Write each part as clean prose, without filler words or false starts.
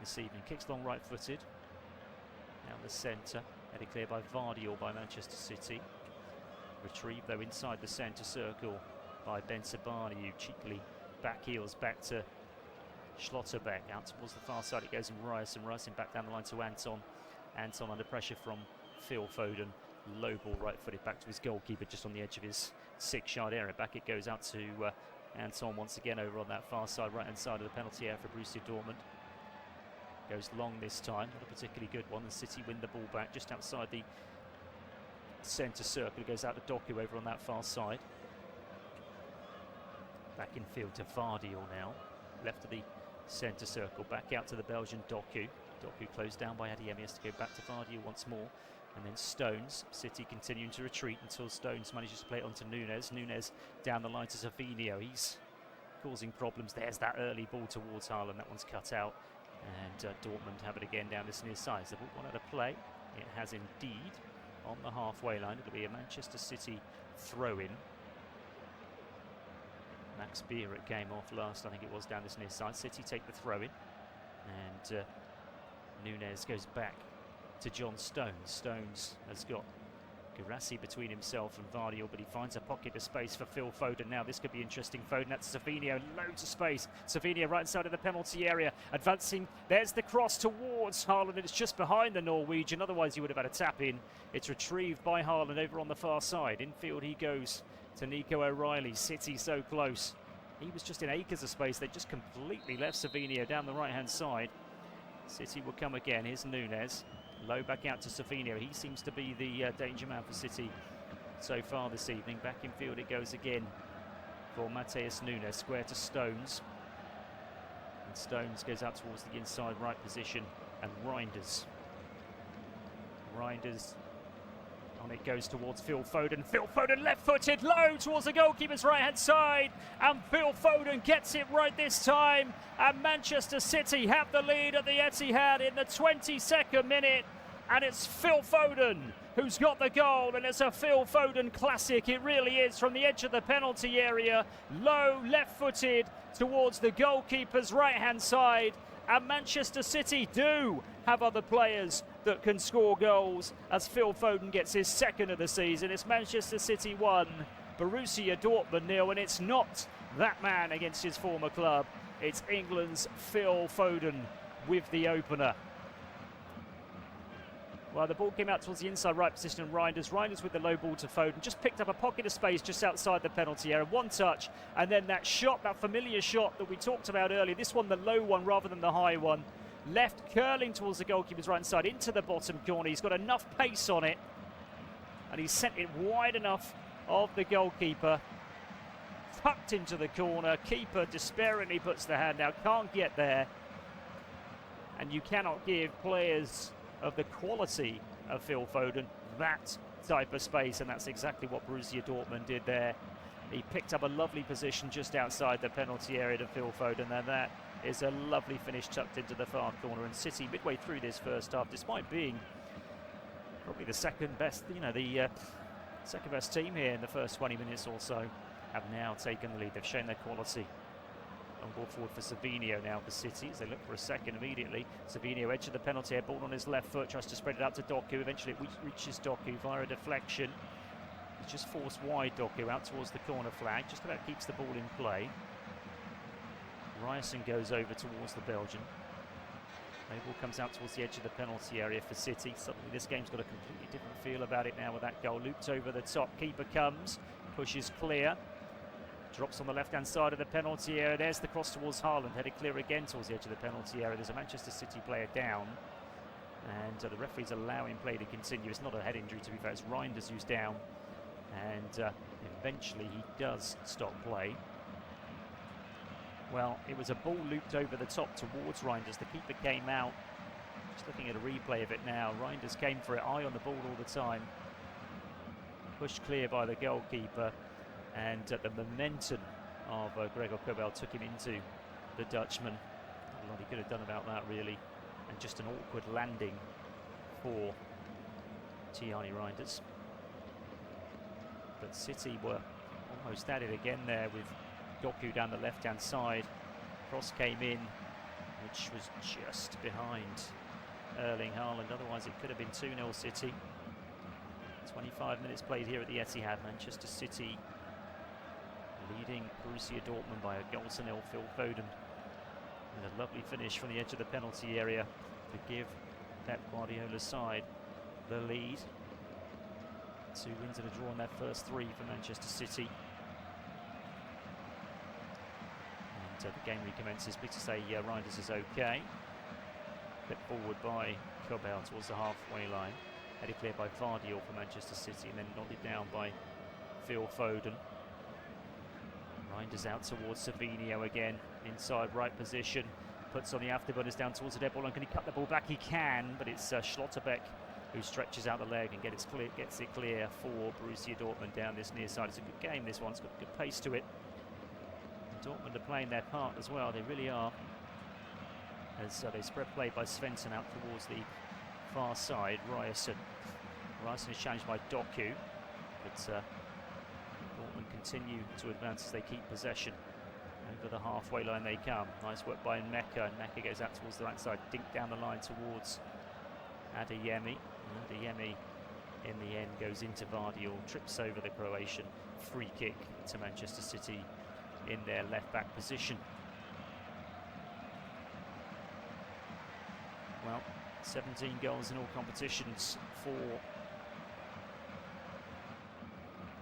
this evening. Kicks long right-footed. Down the centre. Headed clear by Vardy or by Manchester City. Retrieved though inside the centre circle by Ben Sabani, who cheekily back heels back to Schlotterbeck. Out towards the far side it goes in Ryerson. Ryerson back down the line to Anton. Anton under pressure from Phil Foden. Low ball right-footed back to his goalkeeper just on the edge of his 6-yard area. Back it goes out to Anton once again over on that far side, right-hand side of the penalty area for Borussia Dortmund. Goes long this time, not a particularly good one. The City win the ball back just outside the centre circle. It goes out to Doku over on that far side. Back in field to Vardiol now, left of the centre circle, back out to the Belgian Doku. Doku closed down by Adeyemi, has to go back to Vardiol once more. And then Stones, City continuing to retreat until Stones manages to play it onto Nunes. Nunes down the line to Savinho. He's causing problems. There's that early ball towards Haaland. That one's cut out. And Dortmund have it again down this near side. So one out of play. It has indeed on the halfway line. It'll be a Manchester City throw-in. Max Beer came off last, I think it was, down this near side. City take the throw-in. And Nunes goes back to John Stones. Stones has got Guirassy between himself and Vardiol, but he finds a pocket of space for Phil Foden. Now this could be interesting. Foden, that's Savinho, loads of space. Savinho right inside of the penalty area, advancing. There's the cross towards Haaland, and it's just behind the Norwegian. Otherwise he would have had a tap in. It's retrieved by Haaland over on the far side. Infield he goes to Nico O'Reilly. City so close. He was just in acres of space. They just completely left Savinho down the right-hand side. City will come again. Here's Nunes. Low back out to Savinho. He seems to be the danger man for City so far this evening. Back in field it goes again for Matheus Nunes. Square to Stones. And Stones goes out towards the inside right position. And Reinders. Reinders on it goes towards Phil Foden. Phil Foden left-footed low towards the goalkeeper's right-hand side. And Phil Foden gets it right this time. And Manchester City have the lead at the Etihad in the 22nd minute. And it's Phil Foden who's got the goal. And it's a Phil Foden classic. It really is, from the edge of the penalty area. Low, left-footed towards the goalkeeper's right-hand side. And Manchester City do have other players that can score goals as Phil Foden gets his second of the season. It's Manchester City 1, Borussia Dortmund 0, and it's not that man against his former club. It's England's Phil Foden with the opener. Well, the ball came out towards the inside right position, and Reinders with the low ball to Foden, just picked up a pocket of space just outside the penalty area. One touch, and then that shot, that familiar shot that we talked about earlier. This one, the low one rather than the high one. Left curling towards the goalkeeper's right side into the bottom corner. He's got enough pace on it, and he's sent it wide enough of the goalkeeper. Tucked into the corner. Keeper despairingly puts the hand out, can't get there. And you cannot give players of the quality of Phil Foden that type of space, and that's exactly what Borussia Dortmund did there. He picked up a lovely position just outside the penalty area to Phil Foden, and that is a lovely finish tucked into the far corner. And City, midway through this first half, despite being probably the second best, the second best team here in the first 20 minutes or so, have now taken the lead. They've shown their quality. Long ball forward for Savinho now for City as they look for a second immediately. Savinho, edge of the penalty area, ball on his left foot, tries to spread it out to Doku. Eventually it reaches Doku via a deflection. It's just forced wide, Doku out towards the corner flag, just about keeps the ball in play. Ryerson goes over towards the Belgian. The ball comes out towards the edge of the penalty area for City. Suddenly this game's got a completely different feel about it now with that goal. Looped over the top, keeper comes, pushes clear. Drops on the left-hand side of the penalty area. There's the cross towards Haaland, headed clear again towards the edge of the penalty area. There's a Manchester City player down, and the referee's allowing play to continue. It's not a head injury, to be fair. It's Reinders who's down, and eventually he does stop play. Well, it was a ball looped over the top towards Reinders. The keeper came out. Just looking at a replay of it now. Reinders came for it, eye on the ball all the time. Pushed clear by the goalkeeper. And the momentum of Gregor Kobel took him into the Dutchman. Not a lot he could have done about that, really. And just an awkward landing for Tijani Reinders. But City were almost at it again there with Doku down the left-hand side. Cross came in. which was just behind Erling Haaland. Otherwise, it could have been 2-0 City. 25 minutes played here at the Etihad. Manchester City leading Borussia Dortmund by 1-0. Phil Foden with a lovely finish from the edge of the penalty area to give Pep Guardiola's side the lead. 2 wins and a draw in their first 3 for Manchester City. And the game recommences. Pleased to say Reinders is okay. Clipped forward by Kobel towards the halfway line. Headed clear by Vardiol for Manchester City, and then nodded down by Phil Foden. Reinders out towards Savinho again, inside right position. Puts on the afterburners down towards the dead ball, and can he cut the ball back? He can, but it's Schlotterbeck who stretches out the leg and gets it clear for Borussia Dortmund down this near side. It's a good game, this one. It's got good pace to it. And Dortmund are playing their part as well. They really are. As they spread play by Svensson out towards the far side. Ryerson is challenged by Doku, but Dortmund continue to advance as they keep possession. Over the halfway line they come. Nice work by Mecca, and Mecca goes out towards the right side, dink down the line towards Adeyemi. Adeyemi in the end goes into Vardiol, trips over the Croatian. Free kick to Manchester City in their left back position. Well, 17 goals in all competitions for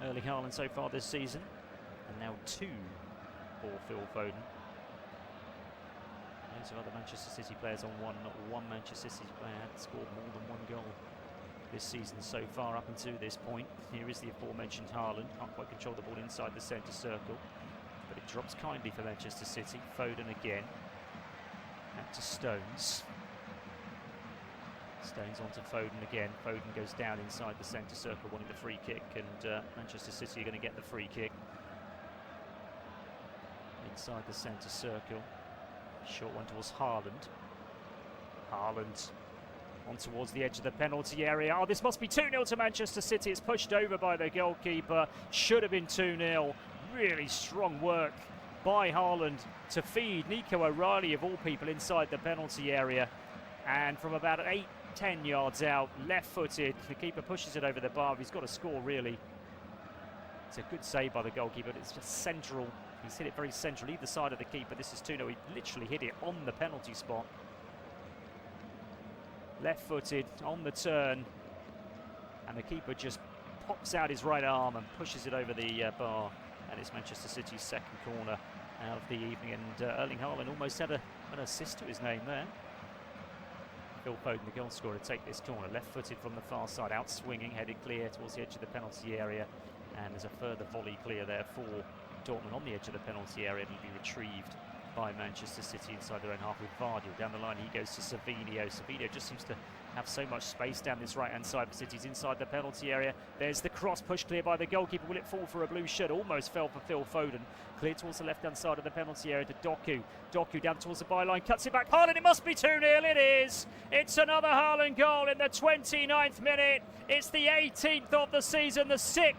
Erling Haaland so far this season, and now 2 for Phil Foden. Loads of other Manchester City players on 1. Not one Manchester City player had scored more than 1 goal this season so far up until this point. Here is the aforementioned Haaland. Can't quite control the ball inside the centre circle, but it drops kindly for Manchester City. Foden again. Out to Stones. Stones onto Foden again. Foden goes down inside the centre circle, wanting the free kick, and Manchester City are going to get the free kick. Inside the centre circle. Short one towards Haaland. Haaland on towards the edge of the penalty area. Oh, this must be 2-0 to Manchester City. It's pushed over by the goalkeeper. Should have been 2-0. Really strong work by Haaland to feed Nico O'Reilly, of all people, inside the penalty area. And from about 8-10 yards out, left-footed, the keeper pushes it over the bar. He's got to score, really. It's a good save by the goalkeeper, but it's just central. He's hit it very central, either side of the keeper. This is 2-0. He literally hit it on the penalty spot. Left-footed, on the turn. And the keeper just pops out his right arm and pushes it over the bar. And it's Manchester City's second corner out of the evening. And Erling Haaland almost had an assist to his name there. Phil Foden, the goal scorer, to take this corner. Left-footed from the far side, out swinging, headed clear towards the edge of the penalty area. And there's a further volley clear there for Dortmund on the edge of the penalty area. It'll be retrieved by Manchester City inside their own half with Vardiol. Down the line he goes to Savinho. Savinho just seems to have so much space down this right-hand side for City's inside the penalty area. There's the cross, pushed clear by the goalkeeper. Will it fall for a blue shirt? Almost fell for Phil Foden. Clear towards the left-hand side of the penalty area to Doku. Doku down towards the byline, cuts it back. Haaland, it must be 2-0. It is. It's another Haaland goal in the 29th minute. It's the 18th of the season, the 6th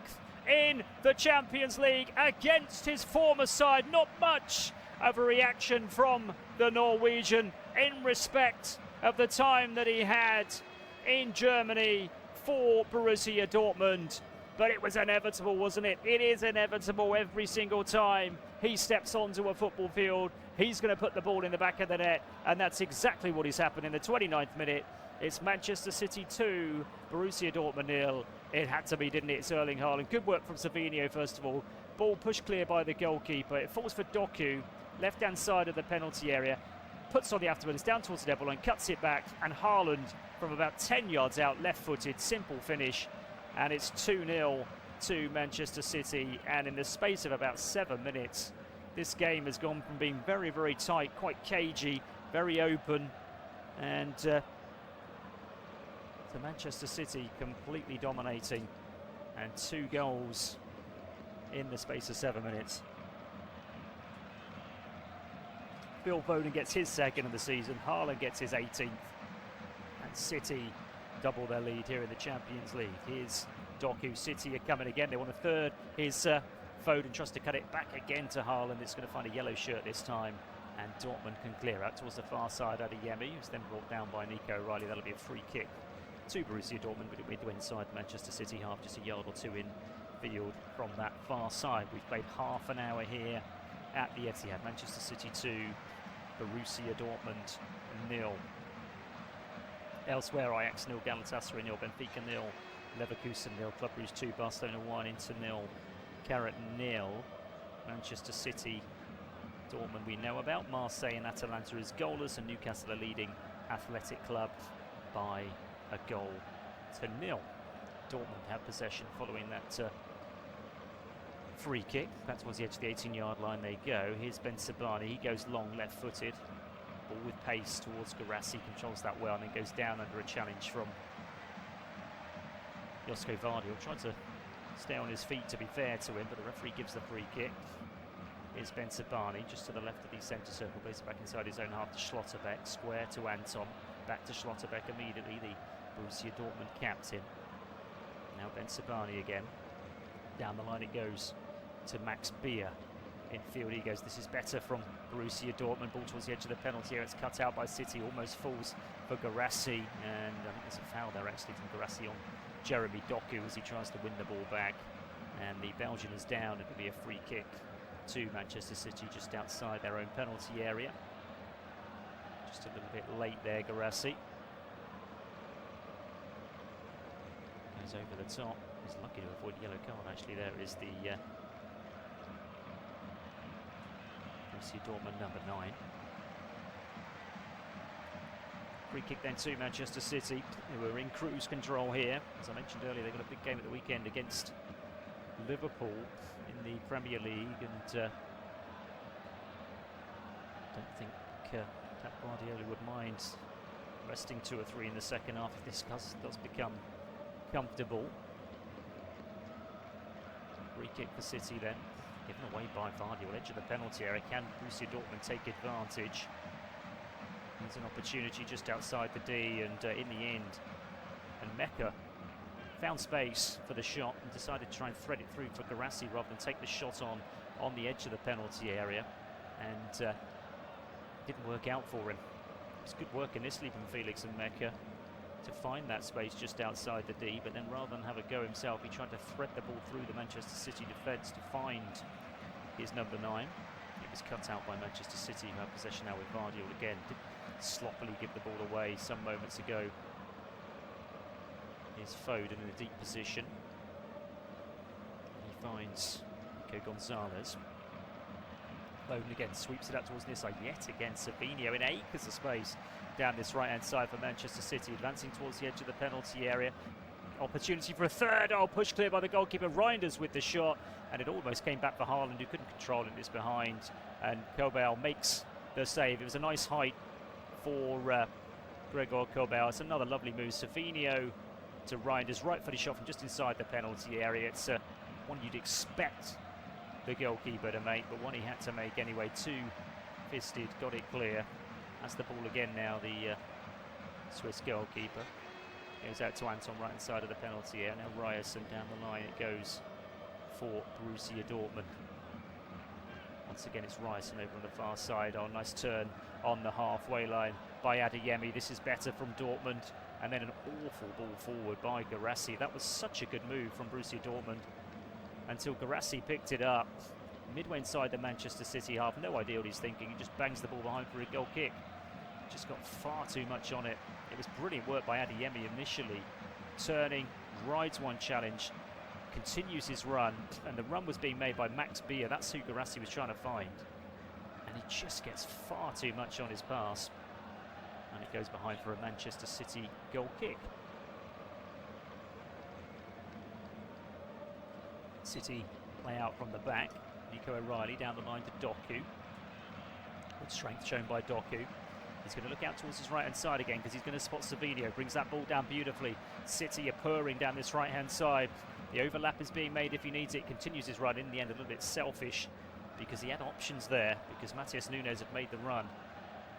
in the Champions League against his former side. Not much of a reaction from the Norwegian in respect of the time that he had in Germany for Borussia Dortmund. But it was inevitable, wasn't it? It is inevitable every single time he steps onto a football field. He's going to put the ball in the back of the net, and that's exactly what has happened in the 29th minute. It's Manchester City 2, Borussia Dortmund 0. It had to be, didn't it? It's Erling Haaland. Good work from Savinho, first of all. Ball pushed clear by the goalkeeper. It falls for Doku, left-hand side of the penalty area. Puts on the afterburners down towards the devil and cuts it back. And Haaland, from about 10 yards out, left-footed, simple finish. And it's 2-0 to Manchester City. And in the space of about 7 minutes, this game has gone from being very, very tight, quite cagey, very open, and to Manchester City completely dominating, and 2 goals in the space of 7 minutes. Phil Foden gets his second of the season, Haaland gets his 18th, and City double their lead here in the Champions League. Here's Doku. City are coming again, they want a third. Here's Foden tries to cut it back again to Haaland. It's going to find a yellow shirt this time And Dortmund can clear out towards the far side. Adeyemi, who's then brought down by Nico O'Reilly. That'll be a free kick to Borussia Dortmund, but it'll be inside Manchester City half, just a yard or two in field from that far side. We've played half an hour here at the Etihad. Manchester City 2, Borussia Dortmund 0. Elsewhere, Ajax 0, Galatasaray 0, Benfica 0, Leverkusen 0, Club Brugge 2, Barcelona 1, Inter 0, Carrot 0. Manchester City, Dortmund we know about. Marseille and Atalanta as goalless, and Newcastle are leading Athletic Club by a goal to 0. Dortmund have possession following that free kick. Back towards the edge of the 18-yard line they go. Here's Ben Sabani. He goes long, left-footed. Ball with pace towards Guirassy. Controls that well and then goes down under a challenge from Josko Vardy. Will try to stay on his feet, to be fair to him, but the referee gives the free kick. Here's Ben Sabani, just to the left of the centre circle. Plays it back inside his own half to Schlotterbeck. Square to Anton. Back to Schlotterbeck immediately, the Borussia Dortmund captain. Now Ben Sabani again. Down the line it goes to Max Beer. Infield he goes. This is better from Borussia Dortmund. Ball towards the edge of the penalty area. It's cut out by City. Almost falls for Guirassy. And I think there's a foul there actually from Guirassy on Jeremy Doku as he tries to win the ball back. And the Belgian is down. It'll be a free kick to Manchester City just outside their own penalty area. Just a little bit late there, Guirassy. Goes over the top. He's lucky to avoid a yellow card actually. There is the Borussia Dortmund number 9. Free kick then to Manchester City, who are in cruise control here. As I mentioned earlier, they've got a big game at the weekend against Liverpool in the Premier League, and don't think Pep Guardiola would mind resting 2 or 3 in the second half if this does become comfortable. Free kick for City then, given away by Vardy, edge of the penalty area. Can Borussia Dortmund take advantage? There's an opportunity just outside the D, and in the end, and Mecca found space for the shot and decided to try and thread it through for Guirassy rather than take the shot on the edge of the penalty area, and didn't work out for him. It's good work initially from Felix and Mecca to find that space just outside the D, but then rather than have a go himself, he tried to thread the ball through the Manchester City defence to find his number 9. It was cut out by Manchester City, who have possession now with Vardy again. Did sloppily give the ball away some moments ago. Here's Foden in a deep position. He finds Nico Gonzalez. Foden again sweeps it out towards near side. Yet again, Savinho in acres of space down this right-hand side for Manchester City, advancing towards the edge of the penalty area. Opportunity for a third. Oh, push clear by the goalkeeper. Reinders with the shot, and it almost came back for Haaland, who couldn't control it. It's behind, and Kobel makes the save. It was a nice height for Gregor Kobel. It's another lovely move. Savinho to Reinders, right-footed shot from just inside the penalty area. It's one you'd expect the goalkeeper to make, but one he had to make anyway. Two-fisted, got it clear. That's the ball again now, the Swiss goalkeeper. Goes out to Anton, right inside of the penalty area. Now Ryerson down the line it goes for Borussia Dortmund. Once again it's Ryerson over on the far side. Oh, nice turn on the halfway line by Adeyemi. This is better from Dortmund. And then an awful ball forward by Guirassy. That was such a good move from Borussia Dortmund until Guirassy picked it up midway inside the Manchester City half. No idea what he's thinking. He just bangs the ball behind for a goal kick. Just got far too much on it. It was brilliant work by Adeyemi initially. Turning, rides one challenge, continues his run, and the run was being made by Max Beer. That's who Guirassy was trying to find. And he just gets far too much on his pass. And it goes behind for a Manchester City goal kick. City play out from the back. Nico O'Reilly down the line to Doku. Good strength shown by Doku. He's going to look out towards his right-hand side again because he's going to spot Savinho. Brings that ball down beautifully. City are purring down this right-hand side. The overlap is being made if he needs it. Continues his run. In the end, a little bit selfish because he had options there because Matheus Nunes had made the run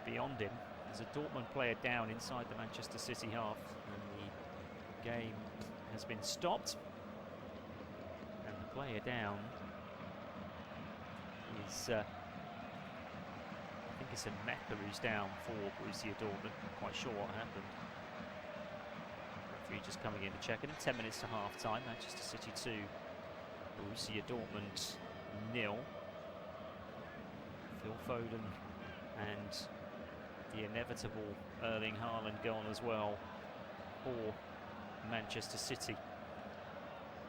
beyond him. There's a Dortmund player down inside the Manchester City half. And the game has been stopped. And the player down is... I think think it's a Mecca who's down for Borussia Dortmund. Not quite sure what happened. Referee just coming in to check it. 10 minutes to half time. Manchester City 2, Borussia Dortmund 0. Phil Foden and the inevitable Erling Haaland goal as well for Manchester City,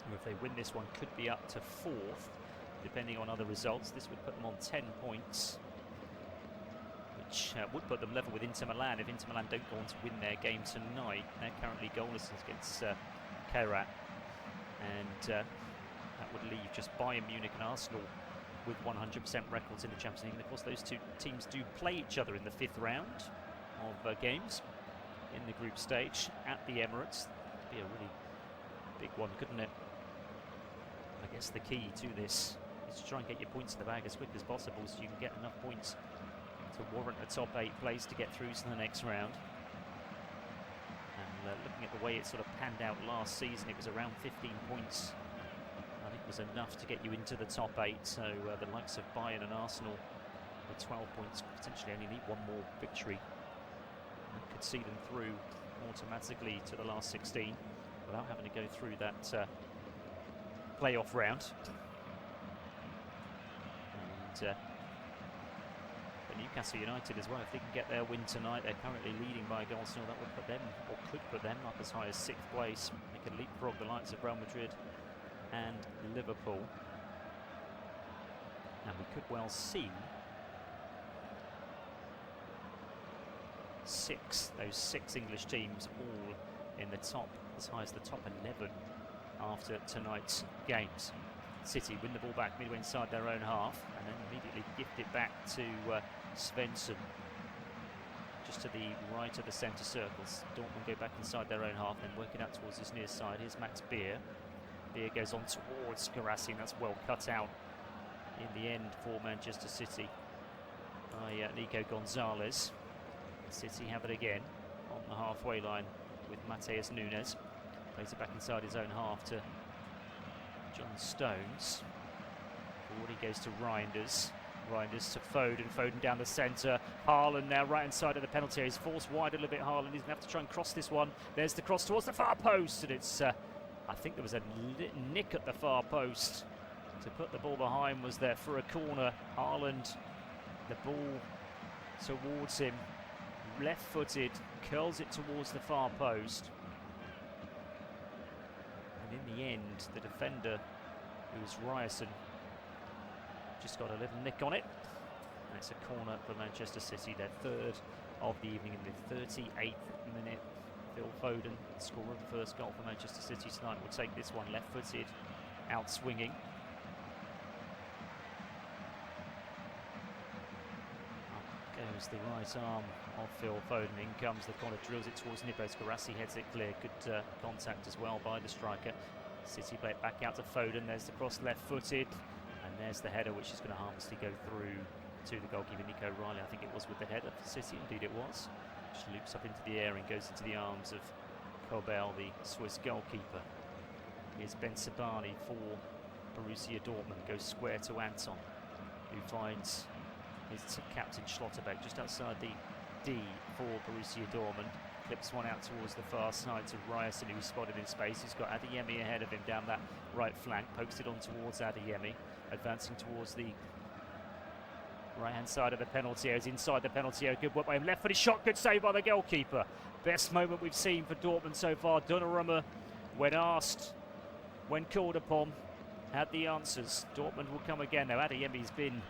who, if they win this one, could be up to 4th, depending on other results. This would put them on 10 points, which would put them level with Inter Milan if Inter Milan don't go on to win their game tonight. They're currently goalless against Kairat, and that would leave just Bayern Munich and Arsenal with 100% records in the Champions League. And of course, those two teams do play each other in the 5th round of games in the group stage at the Emirates. That'd be a really big one, couldn't it? I guess the key to this is to try and get your points in the bag as quick as possible, so you can get enough points to warrant a top 8 place to get through to the next round. And looking at the way it sort of panned out last season, it was around 15 points. I think was enough to get you into the top 8. So the likes of Bayern and Arsenal with 12 points potentially only need one more victory and could see them through automatically to the last 16 without having to go through that playoff round. And but Newcastle United as well, if they can get their win tonight, they're currently leading by a goal, so that would put them, or could put them, up as high as 6th place. They could leapfrog the likes of Real Madrid and Liverpool, and we could well see those six English teams all in the top, as high as the top 11 after tonight's games. City win the ball back midway inside their own half and then immediately gift it back to Svensson, just to the right of the centre circles. Dortmund go back inside their own half, then work it out towards his near side. Here's Max Beer. Beer goes on towards Garassi, and that's well cut out in the end for Manchester City by Nico Gonzalez. City have it again on the halfway line with Mateus Nunes. Plays it back inside his own half to John Stones. Forward he goes to Reinders. Reinders to Foden. Foden down the centre. Haaland now right inside of the penalty area. He's forced wide a little bit. Haaland is going to have to try and cross this one. There's the cross towards the far post, and it's I think there was a nick at the far post to put the ball behind. Was there for a corner? Haaland, the ball towards him, left-footed, curls it towards the far post. And in the end, the defender, who was Ryerson, just got a little nick on it. And it's a corner for Manchester City, their 3rd of the evening in the 38th minute. Phil Foden, scorer of the first goal for Manchester City tonight, will take this one left-footed, out swinging. Up goes the right arm of Phil Foden. In comes the corner, drills it towards Nibos. Garassi heads it clear. Good contact as well by the striker. City play it back out to Foden. There's the cross left-footed, and there's the header, which is going to harmlessly go through to the goalkeeper Nico Riley. I think it was with the header for City. Indeed, it was. Just loops up into the air and goes into the arms of Kobel, the Swiss goalkeeper. Here's Ben Sabani for Borussia Dortmund. Goes square to Anton, who finds his captain Schlotterbeck just outside the D for Borussia Dortmund. Clips one out towards the far side to Ryerson, who's spotted in space. He's got Adeyemi ahead of him down that right flank. Pokes it on towards Adeyemi, advancing towards the right-hand side of the penalty area. Is inside the penalty area. Good work by him. Left-footed shot. Good save by the goalkeeper. Best moment we've seen for Dortmund so far. Donnarumma, when asked, when called upon, had the answers. Dortmund will come again, though. Adeyemi's been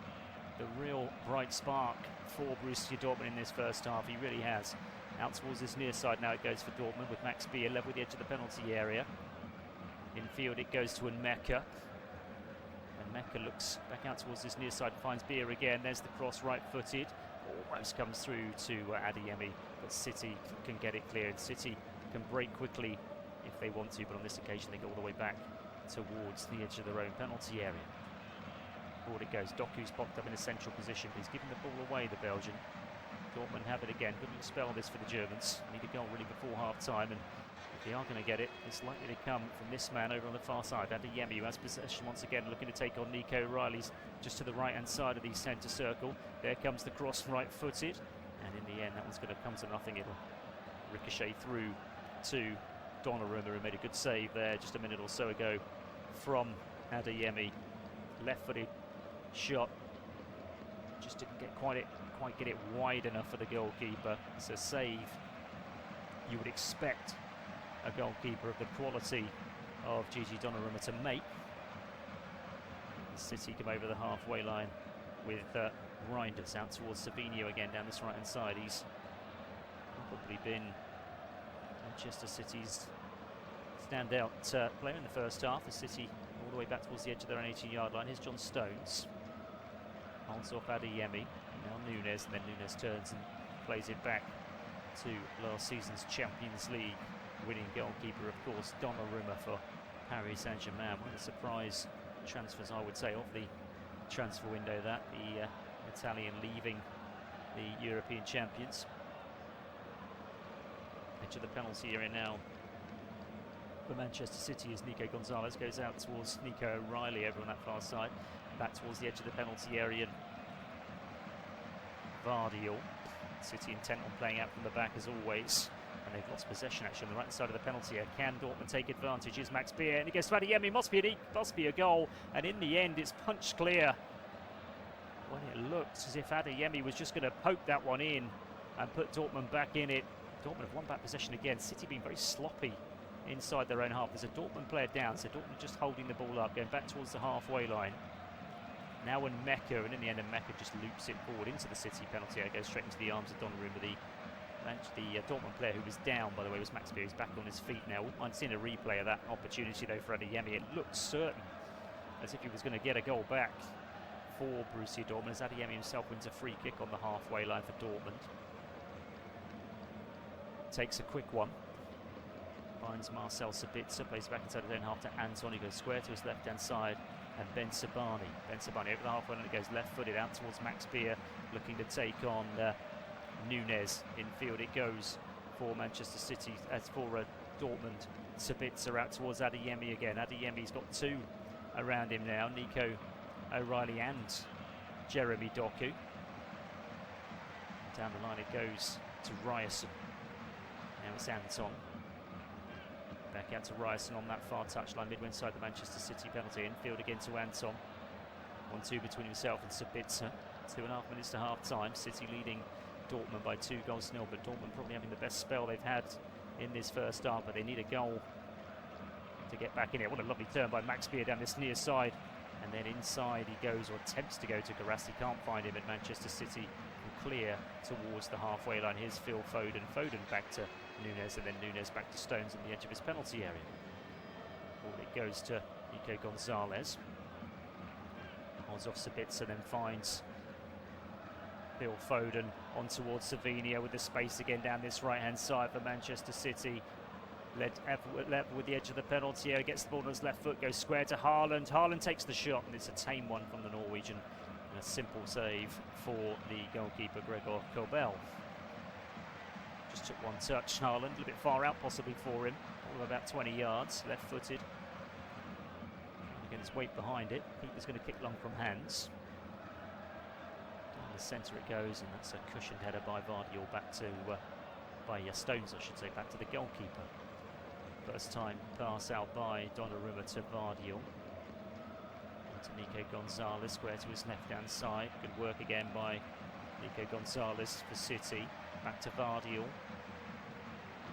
the real bright spark for Borussia Dortmund in this first half. He really has. Out towards his near side now it goes for Dortmund with Max Beer level with the edge of the penalty area. Infield it goes to Mecca. Mecca looks back out towards his near side, finds Beer again. There's the cross, right-footed. Almost comes through to Adeyemi, but City can get it clear. And City can break quickly if they want to, but on this occasion they go all the way back towards the edge of their own penalty area. Forward it goes. Doku's popped up in a central position, but he's giving the ball away, the Belgian. Dortmund have it again. Good little spell this for the Germans. Need a goal really before half-time, and if they are going to get it, it's likely to come from this man over on the far side, Adeyemi, who has possession once again, looking to take on Nico O'Reilly's just to the right-hand side of the centre circle. There comes the cross, right-footed, and in the end, that one's going to come to nothing. It'll ricochet through to Donnarumma, who made a good save there just a minute or so ago from Adeyemi. Left-footed shot, just didn't get quite get it wide enough for the goalkeeper. It's a save you would expect a goalkeeper of the quality of Gigi Donnarumma to make. City come over the halfway line with Reinders out towards Savinho again down this right-hand side. He's probably been Manchester City's standout player in the first half. The City all the way back towards the edge of their own 18-yard line. Here's John Stones. Holds off Adeyemi. Now Nunes, and then Nunes turns and plays it back to last season's Champions League winning goalkeeper, of course, Donnarumma for Paris Saint-Germain. One of the surprise transfers, I would say, of the transfer window, that the Italian leaving the European champions. Edge of the penalty area now for Manchester City as Nico Gonzalez goes out towards Nico O'Reilly over on that far side, back towards the edge of the penalty area. Vardiol. City intent on playing out from the back as always, and they've lost possession actually on the right side of the penalty area. Can Dortmund take advantage? Is Max Beer, and he goes to Adeyemi. Must be a goal, and in the end it's punched clear when it looked as if Adeyemi was just going to poke that one in and put Dortmund back in it. Dortmund have won back possession again. City being very sloppy inside their own half. There's a Dortmund player down, so Dortmund just holding the ball up, going back towards the halfway line. Now when Mecca, and in the end Mecca just loops it forward into the City penalty area, goes straight into the arms of Donnarumma. The Dortmund player who was down, by the way, was Max Beer. He's back on his feet now. I've seen a replay of that opportunity though for Adeyemi. It looked certain, as if he was going to get a goal back for Borussia Dortmund, as Adeyemi himself wins a free kick on the halfway line for Dortmund. Takes a quick one. Finds Marcel Sabitzer, plays back inside his own half to Anton. He goes square to his left-hand side. And Ben Sabani over the halfway line, it goes left-footed out towards Max Beer, looking to take on Nunes. Infield it goes for Manchester City, as for Dortmund. Sabitzer out towards Adeyemi again. Adeyemi's got two around him now, Nico O'Reilly and Jeremy Doku. Down the line it goes to Ryerson. Now it's Anton. Back out to Ryerson on that far touchline, midway inside the Manchester City penalty. Infield again to Anton. 1-2 between himself and Sabitzer. 2.5 minutes to half-time. City leading Dortmund by 2 goals to 0, but Dortmund probably having the best spell they've had in this first half, but they need a goal to get back in it. What a lovely turn by Max Beer down this near side. And then inside he goes, or attempts to go to Guirassy. Can't find him, and Manchester City can clear towards the halfway line. Here's Phil Foden. Foden back to Nunes, and then Nunes back to Stones on the edge of his penalty area. Ball it goes to Nico Gonzalez. Holds off Sabitzer, then finds Phil Foden on towards Savinho with the space again down this right-hand side for Manchester City. Led with the edge of the penalty area, gets the ball on his left foot, goes square to Haaland. Haaland takes the shot, and it's a tame one from the Norwegian. And a simple save for the goalkeeper, Gregor Kobel. Just took one touch, Haaland, a little bit far out possibly for him, all about 20 yards, left-footed. Again, his weight behind it. Keeper's going to kick long from hands. Down the centre it goes, and that's a cushioned header by Vardiol back to, by Stones, I should say, back to the goalkeeper. First time pass out by Donnarumma to Vardiol. To Nico Gonzalez, square to his left-hand side. Good work again by Nico Gonzalez for City. Back to Vardiol.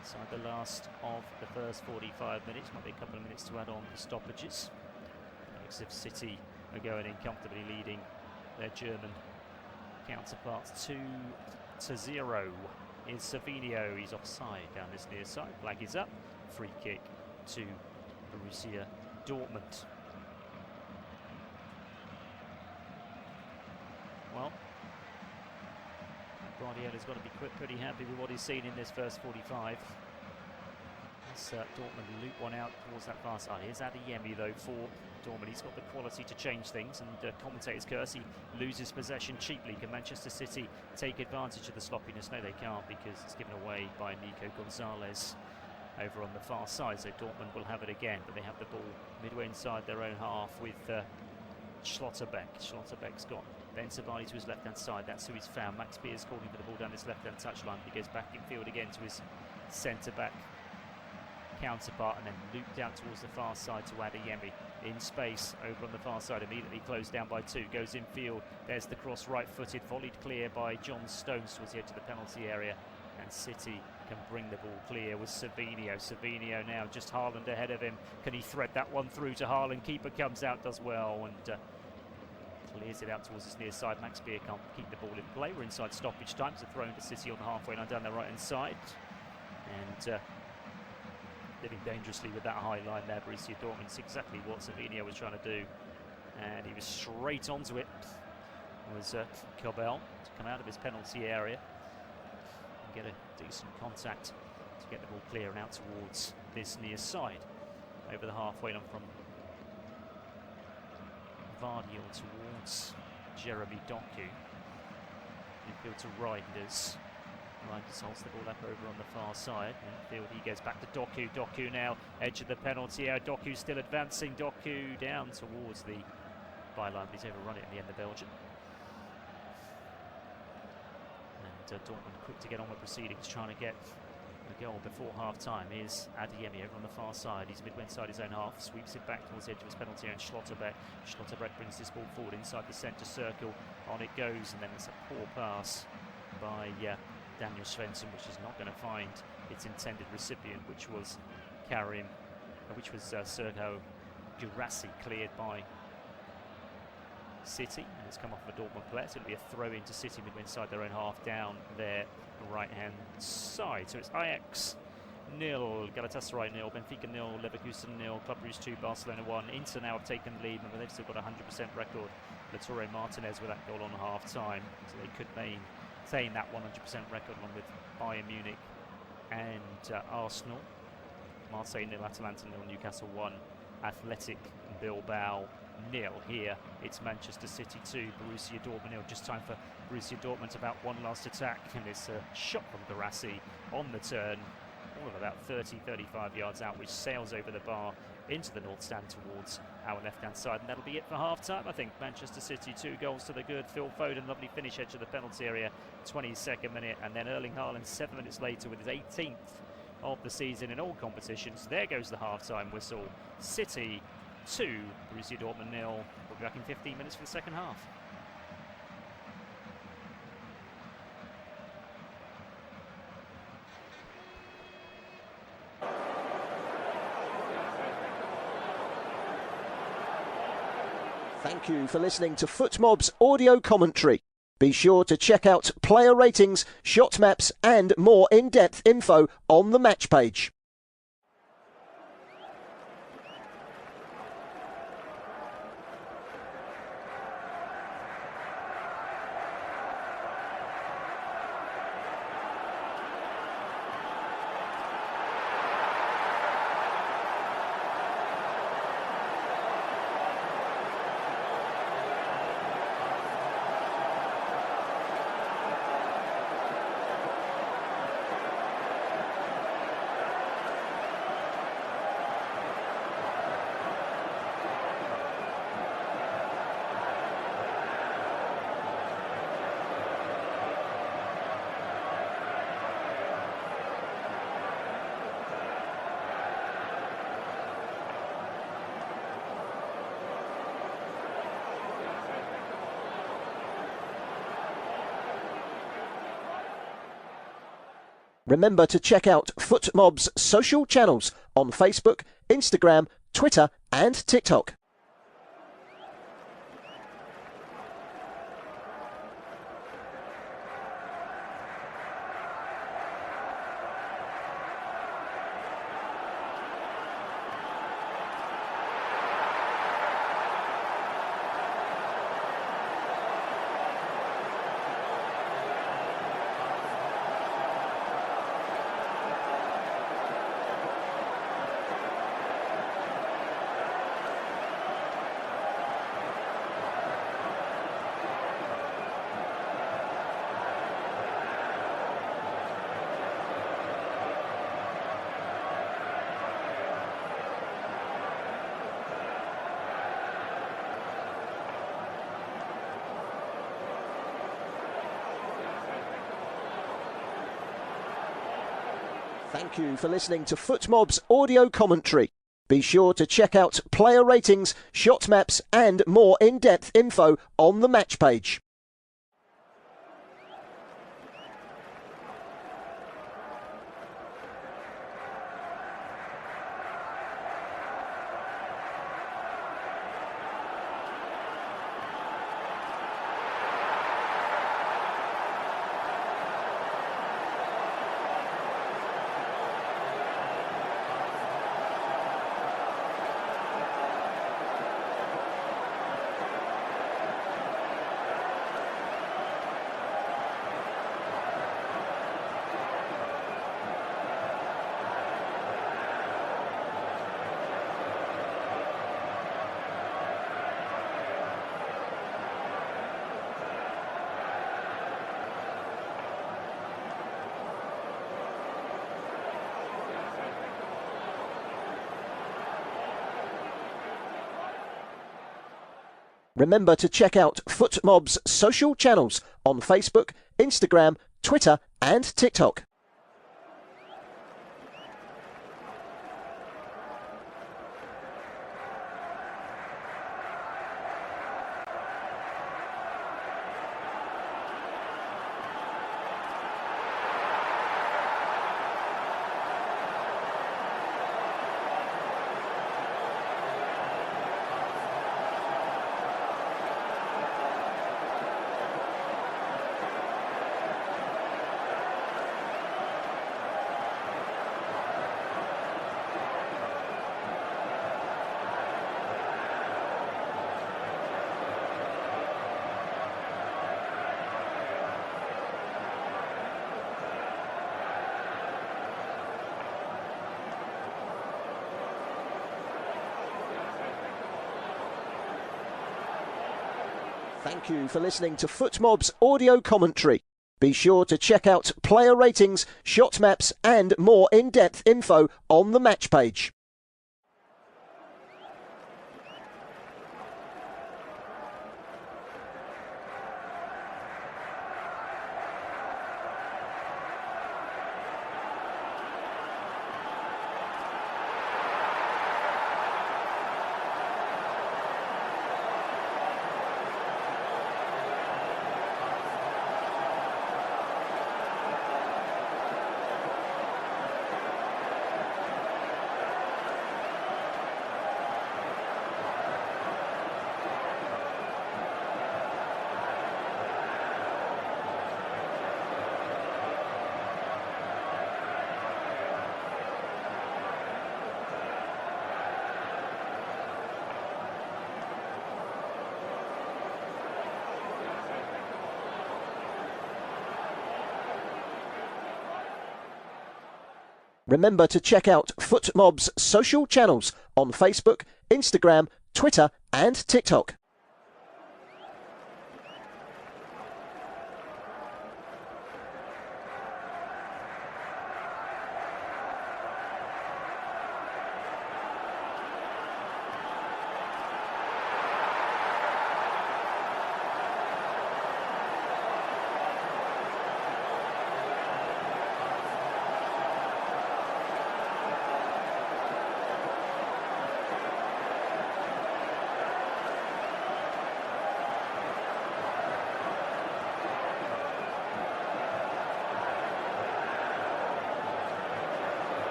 Inside the last of the first 45 minutes. Might be a couple of minutes to add on for stoppages. Looks as if City are going in comfortably, leading their German counterparts 2-0. Is Savinho. He's offside down this near side. Flag is up. Free kick to Borussia Dortmund. Well, Guardiola's got to be pretty happy with what he's seen in this first 45. As Dortmund loop one out towards that far side. Here's Adeyemi though for Dortmund. He's got the quality to change things, and commentators curse he loses possession cheaply. Can Manchester City take advantage of the sloppiness? No, they can't, because it's given away by Nico Gonzalez over on the far side. So Dortmund will have it again, but they have the ball midway inside their own half with Schlotterbeck. Schlotterbeck's got Ben Savani to his left-hand side. That's who he's found. Max Beers calling for the ball down his left-hand touchline. He goes back in field again to his centre-back counterpart, and then looped out towards the far side to Adeyemi in space over on the far side, immediately closed down by two, goes in field. There's the cross, right-footed, volleyed clear by John Stones towards the edge of the penalty area, and City can bring the ball clear with Savinho now just Haaland ahead of him. Can he thread that one through to Haaland? Keeper comes out, does well, and clears it out towards his near side. Max Beer can't keep the ball in play. We're inside stoppage time. It's a throw into City on the halfway line down the right-hand side, and living dangerously with that high line there. Borussia Dortmund. It's exactly what Savinho was trying to do, and he was straight onto it. It was Kobel to come out of his penalty area and get a decent contact to get the ball clear and out towards this near side over the halfway line from Vardiel towards Jeremy Doku. Infield to Reinders. Reinders holds the ball up over on the far side. Infield, he goes back to Doku. Doku now, edge of the penalty area. Doku still advancing. Doku down towards the byline, but he's overrun it in the end, the Belgian. And Dortmund quick to get on with proceedings, trying to get a goal before half-time. Here's Adeyemi over on the far side. He's midway inside his own half, sweeps it back towards the edge of his penalty area, and Schlotterbeck. Schlotterbeck brings this ball forward inside the centre circle. On it goes, and then it's a poor pass by Daniel Svensson, which is not going to find its intended recipient, which was Sergio Girassi, cleared by City, and it's come off of a Dortmund player, so it'll be a throw into City midway inside their own half down their right-hand side. So it's Ajax 0, Galatasaray 0, Benfica 0, Leverkusen 0, Club Brugge 2, Barcelona 1. Inter now have taken the lead, but they've still got a 100% record. Lautaro Martinez with that goal on half-time, so they could maintain that 100% record along with Bayern Munich and Arsenal. Marseille 0, Atalanta 0, Newcastle 1, Athletic Bilbao 0. Here it's Manchester City 2, Borussia Dortmund 0. Just time for Borussia Dortmund to mount one last attack, and it's a shot from Girassi on the turn, all of about 30-35 yards out, which sails over the bar into the north stand towards our left-hand side, and that'll be it for half-time. I think Manchester City 2 goals to the good. Phil Foden, lovely finish, edge of the penalty area, 22nd minute, and then Erling Haaland 7 minutes later with his 18th of the season in all competitions. There goes the half-time whistle. City 2, Borussia Dortmund 0. We'll be back in 15 minutes for the second half. Thank you for listening to FootMob's audio commentary. Be sure to check out player ratings, shot maps and more in-depth info on the match page. Remember to check out FootMob's social channels on Facebook, Instagram, Twitter and TikTok. Thank you for listening to FootMob's audio commentary. Be sure to check out player ratings, shot maps and more in-depth info on the match page. Remember to check out FootMob's social channels on Facebook, Instagram, Twitter and TikTok. Thank you for listening to FootMob's audio commentary. Be sure to check out player ratings, shot maps and more in-depth info on the match page. Remember to check out FootMob's social channels on Facebook, Instagram, Twitter and TikTok.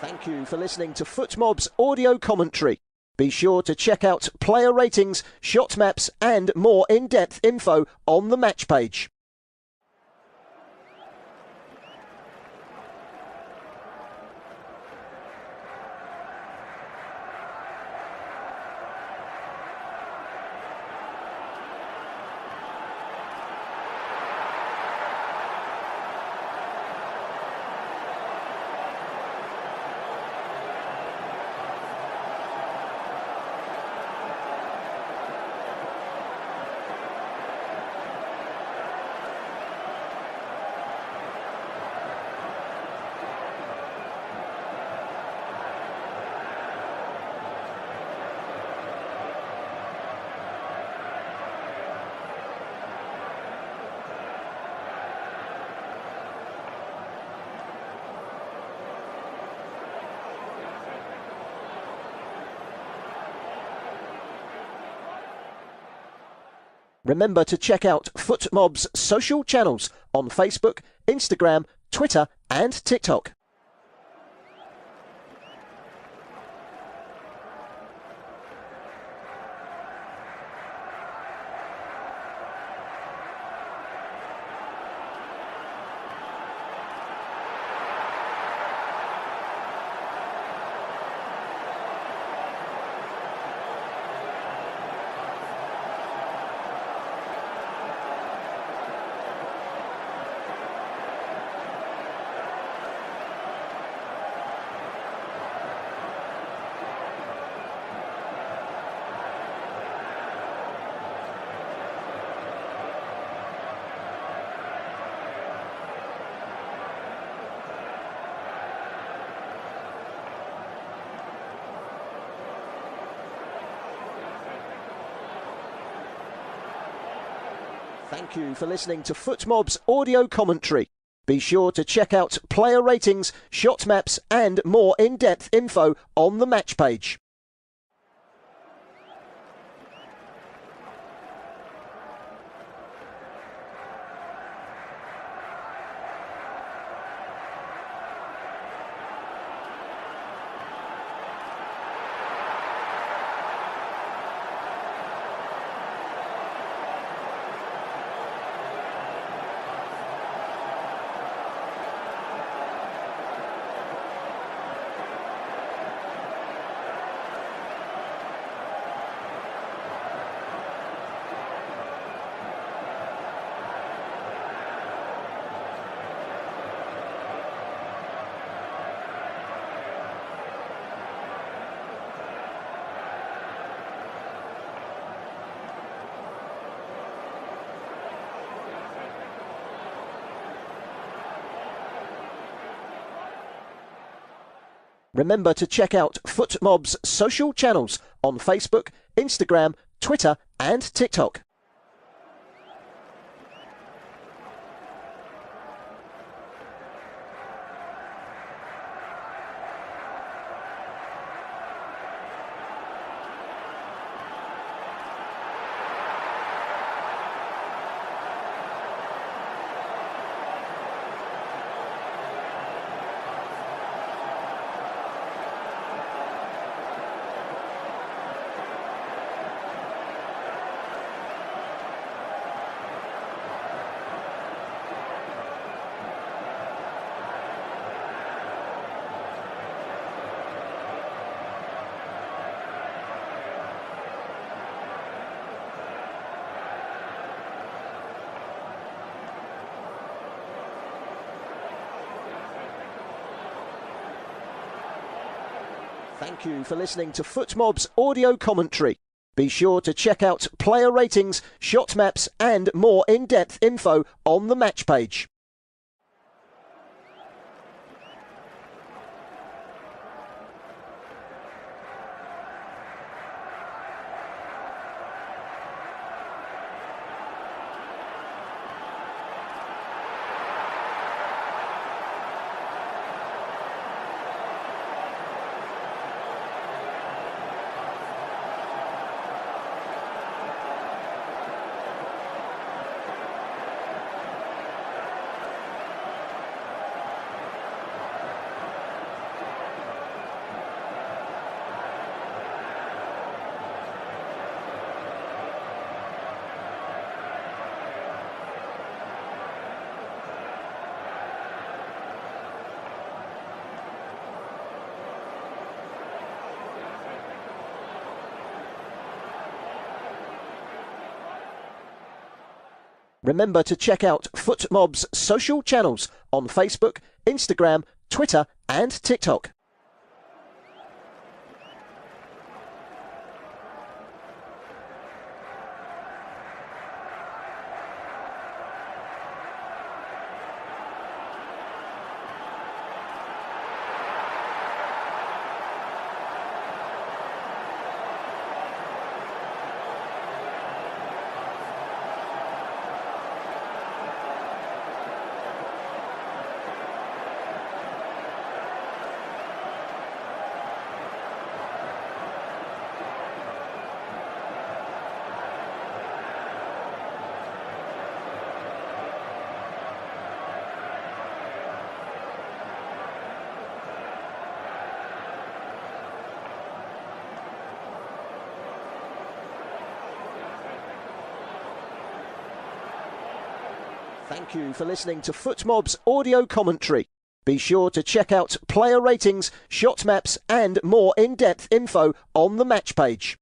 Thank you for listening to FootMob's audio commentary. Be sure to check out player ratings, shot maps and more in-depth info on the match page. Remember to check out FootMob's social channels on Facebook, Instagram, Twitter and TikTok. Thank you for listening to FootMob's audio commentary. Be sure to check out player ratings, shot maps and more in-depth info on the match page. Remember to check out FootMob's social channels on Facebook, Instagram, Twitter and TikTok. Thank you for listening to FootMob's audio commentary. Be sure to check out player ratings, shot maps and more in-depth info on the match page. Remember to check out FootMob's social channels on Facebook, Instagram, Twitter and TikTok. Thank you for listening to FootMob's audio commentary. Be sure to check out player ratings, shot maps and more in-depth info on the match page.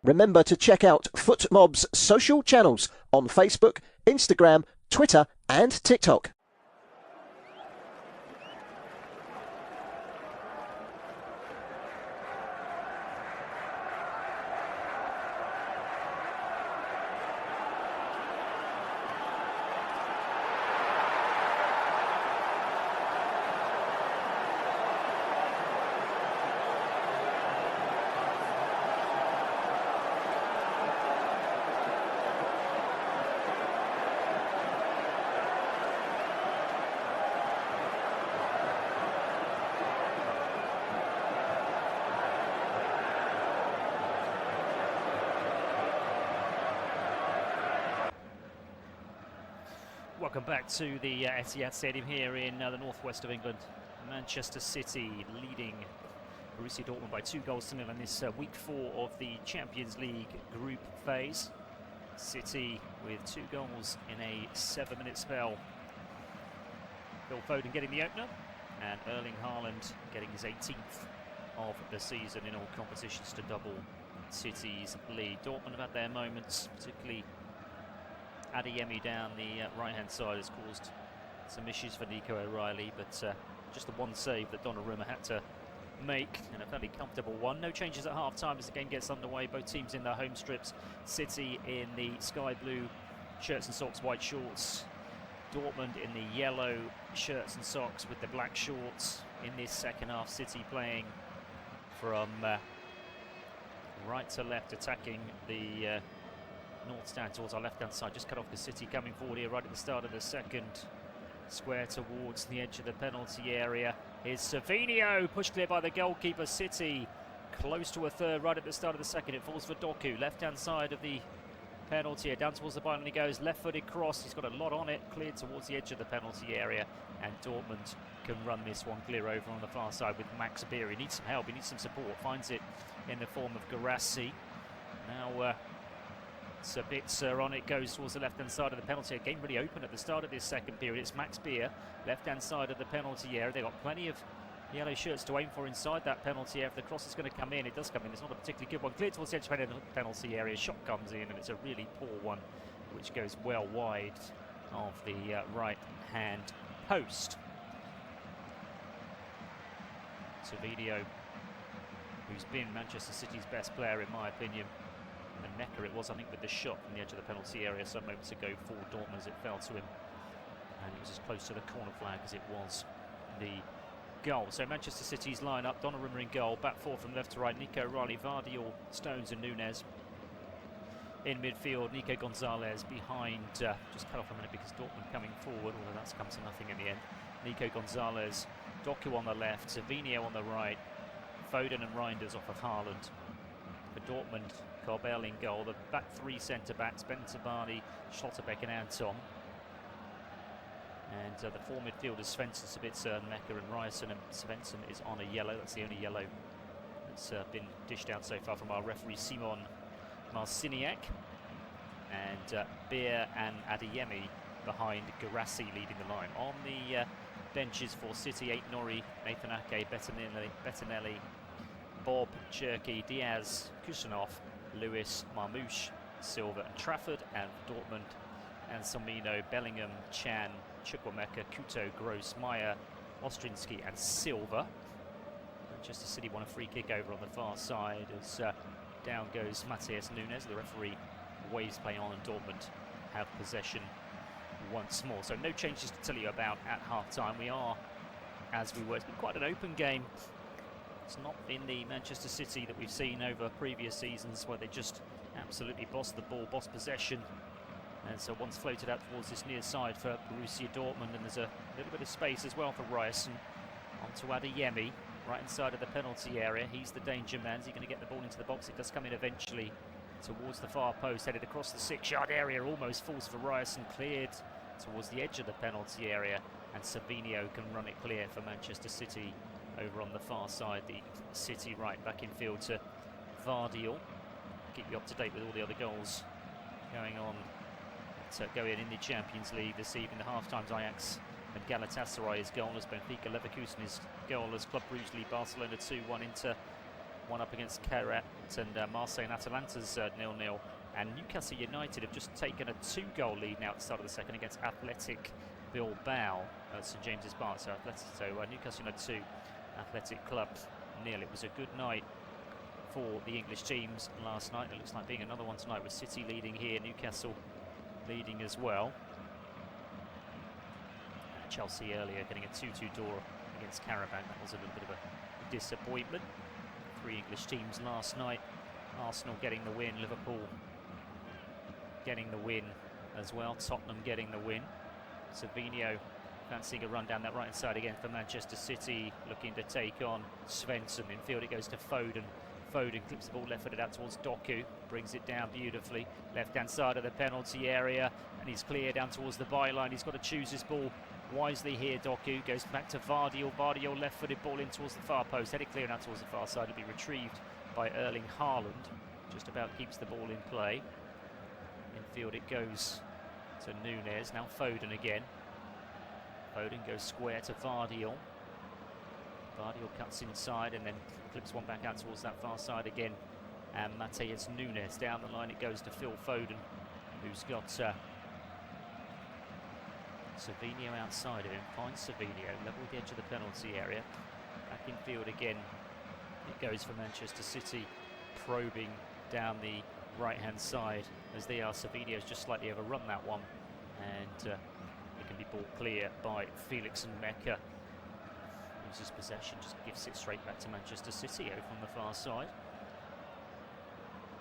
Remember to check out FootMob's social channels on Facebook, Instagram, Twitter and TikTok. Welcome back to the Etihad Stadium here in the northwest of England. Manchester City leading Borussia Dortmund by 2-0 in this week 4 of the Champions League group phase. City with 2 goals in a 7-minute spell. Phil Foden getting the opener and Erling Haaland getting his 18th of the season in all competitions to double City's lead. Dortmund have had their moments, particularly Adeyemi down the right-hand side has caused some issues for Nico O'Reilly, but just the one save that Donnarumma had to make, and a fairly comfortable one. No changes at half-time as the game gets underway. Both teams in their home strips. City in the sky blue shirts and socks, white shorts. Dortmund in the yellow shirts and socks with the black shorts. In this second half, City playing from right to left, attacking the north stand towards our left-hand side. Just cut off the City coming forward here right at the start of the second. Square towards the edge of the penalty area. Here's Savinho, pushed clear by the goalkeeper. City close to a third right at the start of the second. It falls for Doku, left-hand side of the penalty area. Down towards the byline he goes, left-footed cross. He's got a lot on it, cleared towards the edge of the penalty area. And Dortmund can run this one clear over on the far side with Max Beer. He needs some help, he needs some support. Finds it in the form of Guirassy. Now Sabitzer on it, goes towards the left-hand side of the penalty area. Game really open at the start of this second period. It's Max Beer, left-hand side of the penalty area. They've got plenty of yellow shirts to aim for inside that penalty area. If the cross is going to come in, it does come in. It's not a particularly good one. Cleared towards the edge of the penalty area. Shot comes in, and it's a really poor one, which goes well wide of the right-hand post. Savinho, who's been Manchester City's best player in my opinion. And Necker it was, I think, with the shot from the edge of the penalty area some moments ago for Dortmund as it fell to him. And it was as close to the corner flag as it was the goal. So Manchester City's line-up, Donnarumma in goal, back four from left to right, Nico O'Reilly, Vardy, Stones and Nunez. In midfield, Nico Gonzalez behind, just cut off a minute because Dortmund coming forward, although that's come to nothing in the end. Nico Gonzalez, Doku on the left, Savinho on the right, Foden and Reinders off of Haaland. For Dortmund, Corbell in goal, the back three centre-backs, Bentabani, Schlotterbeck and Anton. And the four midfielders, Svensson, Sabitzer, Necker and Ryerson, and Svensson is on a yellow. That's the only yellow that's been dished out so far from our referee, Simon Marciniak. And Beer and Adeyemi behind Guirassy leading the line. On the benches for City, Aït-Nouri, Nathan Ake, Bettinelli, Bob, Cherky, Diaz, Kusanov, Lewis, Marmouche, Silva and Trafford, and Dortmund and Somino, Bellingham, Chan, Chukwuemeka, Kuto, Gross, Meyer, Ostrinski and Silva. Manchester City won a free kick over on the far side as down goes Matheus Nunes. The referee waves play on and Dortmund have possession once more. So no changes to tell you about at half-time. We are as we were. It's been quite an open game. It's not been the Manchester City that we've seen over previous seasons where they just absolutely bossed the ball, bossed possession. And so one's floated out towards this near side for Borussia Dortmund, and there's a little bit of space as well for Ryerson. Onto Adeyemi, right inside of the penalty area. He's the danger man. Is he going to get the ball into the box? It does come in eventually towards the far post, headed across the 6-yard area. Almost falls for Ryerson, cleared towards the edge of the penalty area, and Savinho can run it clear for Manchester City over on the far side. The City right back in field to Vardiel. Keep you up to date with all the other goals going on going in the Champions League this evening. The half-times Ajax and Galatasaray is goalless. Benfica Leverkusen is goalless. Club Brugge lead Barcelona 2-1. Inter 1 up against Kairat, and Marseille and Atalanta's 0-0. And Newcastle United have just taken a 2-goal lead now at the start of the second against Athletic Bilbao at St James's Park. So Newcastle United 2, Athletic Club 0. It was a good night for the English teams last night. It looks like being another one tonight with City leading here, Newcastle leading as well. Chelsea earlier getting a 2-2 draw against Karabakh. That was a little bit of a disappointment. 3 English teams last night. Arsenal getting the win, Liverpool getting the win as well, Tottenham getting the win. Savinho fancying a run down that right hand side again for Manchester City, looking to take on Svensson. In field it goes to Foden. Foden clips the ball left-footed out towards Doku, brings it down beautifully, left-hand side of the penalty area, and he's clear down towards the byline. He's got to choose his ball wisely here. Doku goes back to Vardiel. Vardiel left-footed ball in towards the far post, headed clear out towards the far side. It'll be retrieved by Erling Haaland. Just about keeps the ball in play. In field it goes to Nunes. Now Foden again. Foden goes square to Vardiel. Vardiel cuts inside and then clips one back out towards that far side again. And Matheus Nunes down the line. It goes to Phil Foden, who's got Savinho outside of him. Finds Savinho, level with the edge of the penalty area. Back in field again. It goes for Manchester City, probing down the right-hand side as they are. Savinho's just slightly overrun that one, and it can be ball clear by Felix and Mecca. Loses possession, just gives it straight back to Manchester City over on the far side.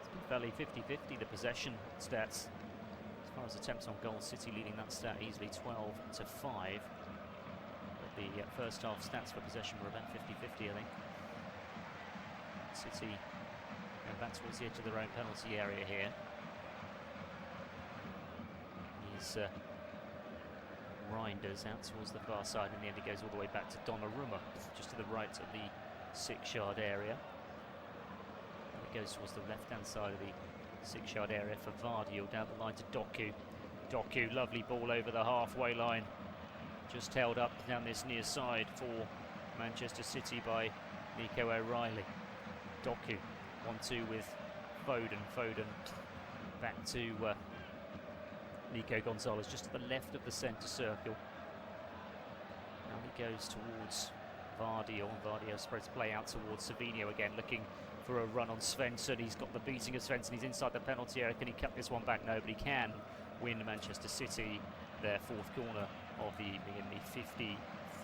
It's been fairly 50-50, the possession stats. As far as attempts on goal, City leading that stat easily 12-5. But the first half stats for possession were about 50-50, I think. City going back towards the edge of their own penalty area here. He's Reinders out towards the far side. In the end, it goes all the way back to Donnarumma, just to the right of the 6-yard area. And it goes towards the left-hand side of the 6-yard area for Vardiel, down the line to Doku. Doku, lovely ball over the halfway line. Just held up down this near side for Manchester City by Nico O'Reilly. Doku, 1-2 with Foden. Foden back to Nico Gonzalez, just to the left of the centre circle. Now he goes towards Vardiel. Vardiel spreads play out towards Savinho again, looking for a run on Svensson. He's got the beating of Svensson. He's inside the penalty area. Can he cut this one back? No, but he can win Manchester City their 4th corner of the evening in the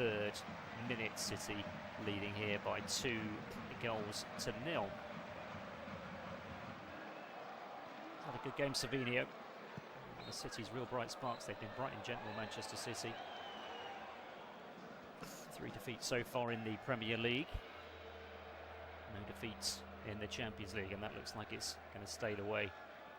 53rd minute. City leading here by 2 goals to 0. Had a good game, Savinho. The City's real bright sparks. They've been bright in general, Manchester City. 3 defeats so far in the Premier League. No defeats in the Champions League, and that looks like it's going to stay away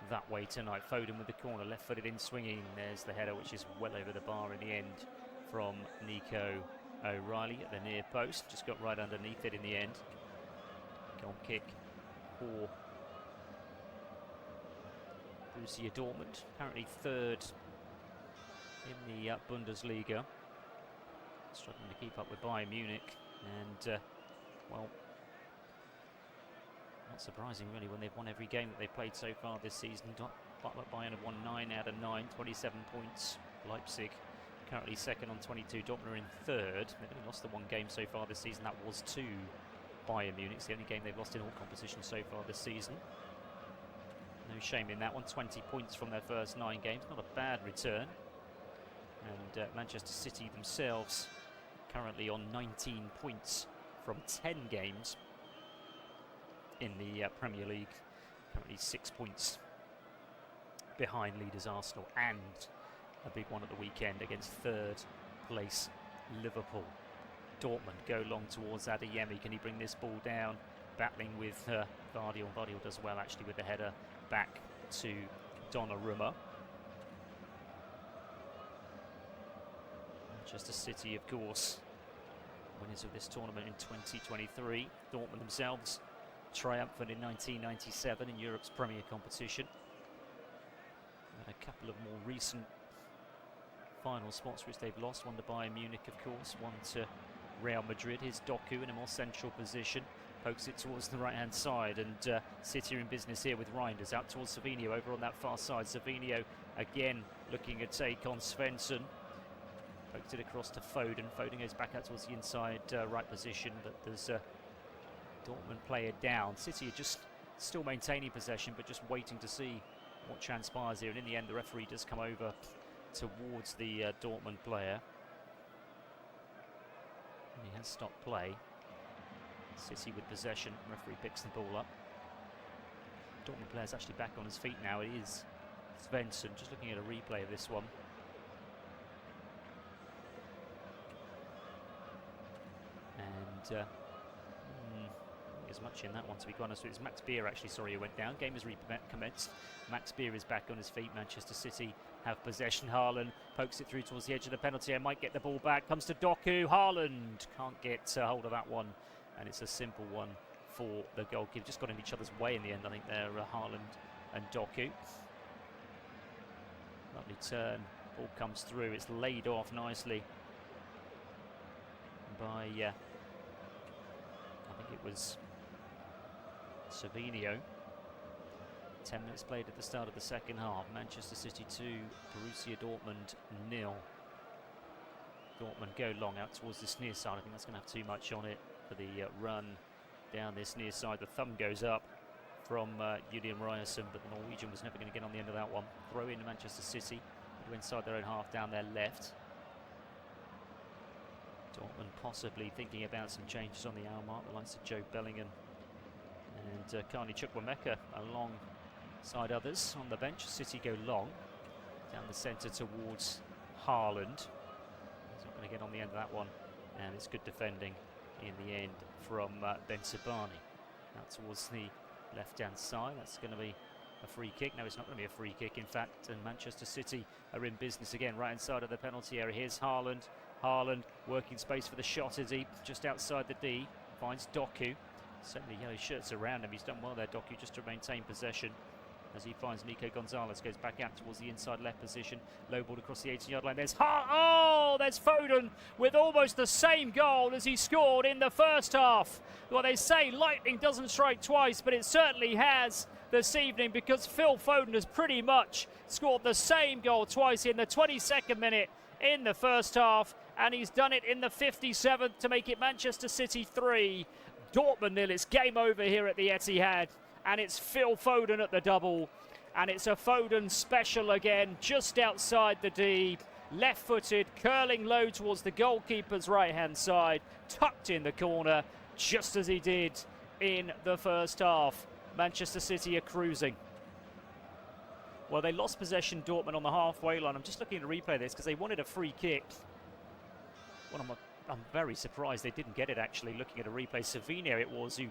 that way tonight. Foden with the corner, left-footed in swinging. There's the header, which is well over the bar in the end from Nico O'Reilly at the near post. Just got right underneath it in the end. Goal kick for Borussia Dortmund, apparently 3rd in the Bundesliga, struggling to keep up with Bayern Munich, and well, not surprising really when they've won every game that they've played so far this season. Bayern have won 9 out of 9, 27 points. Leipzig currently second on 22. Dortmund are in third. They've only lost the one game so far this season. That was to Bayern Munich. It's the only game they've lost in all competitions so far this season. No shame in that one. 20 points from their first 9 games. Not a bad return. And Manchester City themselves currently on 19 points from 10 games in the Premier League. Currently 6 points behind leaders Arsenal, and a big one at the weekend against third place Liverpool. Dortmund go long towards Adeyemi. Can he bring this ball down? Battling with Vardy. Vardy does well actually with the header back to Donnarumma. Manchester City, of course, winners of this tournament in 2023. Dortmund themselves triumphant in 1997 in Europe's premier competition. And a couple of more recent final spots which they've lost. One to Bayern Munich, of course, one to Real Madrid. Here's Doku in a more central position, pokes it towards the right hand side, and City are in business here with Reinders out towards Savinho over on that far side. Savinho again looking to take on Svensson, poked it across to Foden. Foden goes back out towards the inside right position, but there's a Dortmund player down. City are just still maintaining possession, but just waiting to see what transpires here, and in the end the referee does come over towards the Dortmund player. And he has stopped play. City with possession, referee picks the ball up. Dortmund player's actually back on his feet now. It is Svensson, just looking at a replay of this one. And as much in that one, to be honest. It's Max Beer actually, sorry, who went down. Game has recommenced. Max Beer is back on his feet. Manchester City have possession. Haaland pokes it through towards the edge of the penalty and might get the ball back. Comes to Doku. Haaland can't get hold of that one, and it's a simple one for the goalkeeper. Just got in each other's way in the end, I think, there, Haaland and Doku. Lovely turn. Ball comes through. It's laid off nicely by, I think it was Savinho. 10 minutes played at the start of the second half. Manchester City 2, Borussia Dortmund 0. Dortmund go long out towards this near side. I think that's going to have too much on it for the run down this near side. The thumb goes up from Julian Ryerson, but the Norwegian was never going to get on the end of that one. Throw in to Manchester City, who inside their own half down their left. Dortmund possibly thinking about some changes on the hour mark, the likes of Joe Bellingham and Carney Chukwuemeka alongside others on the bench. City go long down the centre towards Haaland. He's not going to get on the end of that one, and it's good defending in the end from Ben Sabani. Out towards the left-hand side, that's going to be a free kick. No, it's not going to be a free kick, in fact, and Manchester City are in business again, right-hand side of the penalty area. Here's Haaland. Haaland working space for the shot as he just outside the D finds Doku. So many yellow shirts around him. He's done well there, Doku, just to maintain possession as he finds Nico Gonzalez. Goes back out towards the inside left position. Low ball across the 18-yard line. There's there's Foden with almost the same goal as he scored in the first half. Well, they say lightning doesn't strike twice, but it certainly has this evening, because Phil Foden has pretty much scored the same goal twice in the 22nd minute in the first half, and he's done it in the 57th to make it Manchester City 3, Dortmund 0. It's game over here at the Etihad, and it's Phil Foden at the double, and it's a Foden special again, just outside the D, left-footed, curling low towards the goalkeeper's right-hand side, tucked in the corner, just as he did in the first half. Manchester City are cruising. Well, they lost possession, Dortmund, on the halfway line. I'm just looking at a replay of this because they wanted a free kick. Well, I'm very surprised they didn't get it, actually, looking at a replay. Savinho it was who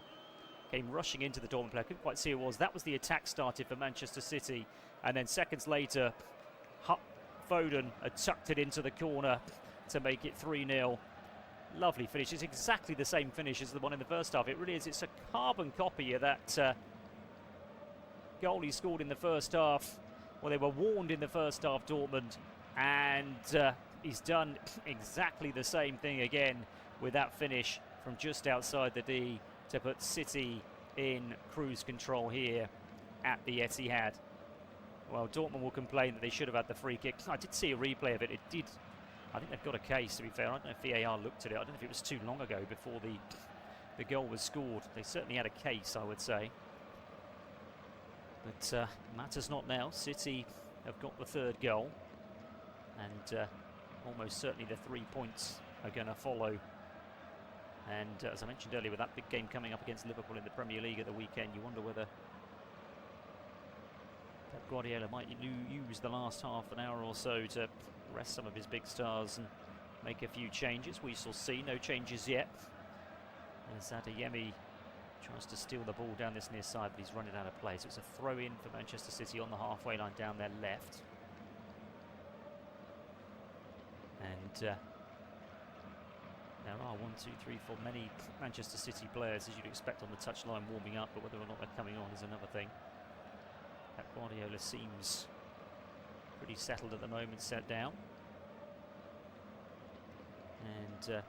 came rushing into the Dortmund player. Couldn't quite see who it was. That was the attack started for Manchester City. And then seconds later, Foden had tucked it into the corner to make it 3-0. Lovely finish. It's exactly the same finish as the one in the first half. It really is. It's a carbon copy of that goal he scored in the first half. Well, they were warned in the first half, Dortmund, and he's done exactly the same thing again with that finish from just outside the D to put City in cruise control here at the Etihad. Well, Dortmund will complain that they should have had the free kick. I did see a replay of it. It did I think they've got a case, to be fair. I don't know if VAR looked at it. I don't know if it was too long ago before the goal was scored. They certainly had a case, I would say. But matters not now. City have got the third goal. And almost certainly the 3 points are going to follow. And as I mentioned earlier, with that big game coming up against Liverpool in the Premier League at the weekend, you wonder whether Pep Guardiola might use the last half an hour or so to rest some of his big stars and make a few changes. We shall see. No changes yet. As Adeyemi tries to steal the ball down this near side, but he's running out of play. So it's a throw-in for Manchester City on the halfway line down their left. And there are 1, 2, 3, 4 many Manchester City players, as you'd expect, on the touchline warming up, but whether or not they're coming on is another thing. Pep Guardiola seems pretty settled at the moment, set down. And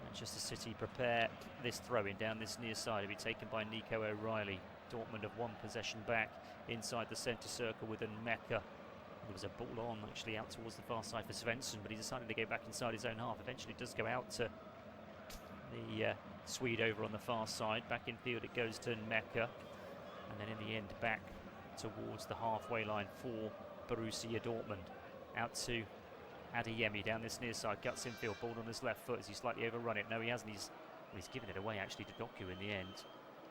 Manchester City prepare this throw-in down this near side to be taken by Nico O'Reilly. Dortmund have one possession back inside the centre circle with Mecca. There was a ball on actually out towards the far side for Svensson, but he decided to go back inside his own half. Eventually it does go out to the Swede over on the far side. Back in field it goes to Mecca. And then in the end back towards the halfway line for Borussia Dortmund. Out to Adeyemi down this near side, guts infield, ball on his left foot. Has he slightly overrun it? No, he hasn't. He's given it away actually to Doku in the end.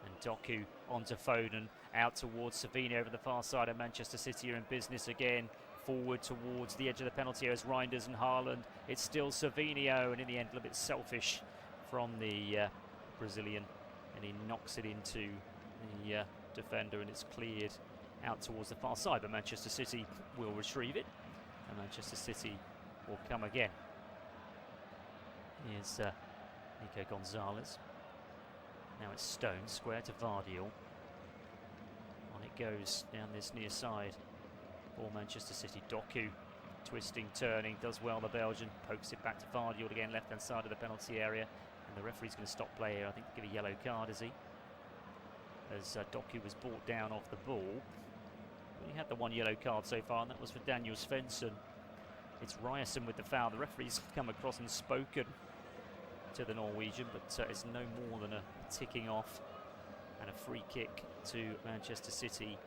And Doku onto Foden, out towards Savini over the far side, and Manchester City are in business again. Forward towards the edge of the penalty area as Reinders and Haaland. It's still Savinho, and in the end a little bit selfish from the Brazilian, and he knocks it into the defender, and it's cleared out towards the far side, but Manchester City will retrieve it, and Manchester City will come again. Here's Nico Gonzalez. Now it's Stones, square to Vardiel. On it goes down this near side for Manchester City. Doku twisting, turning, does well the Belgian, pokes it back to Vardiel again, left hand side of the penalty area, and the referee's going to stop play here. I think give a yellow card, is he? As Doku was brought down off the ball. He had the one yellow card so far, and that was for Daniel Svensson. It's Ryerson with the foul. The referee's come across and spoken to the Norwegian, but it's no more than a ticking off and a free kick to Manchester City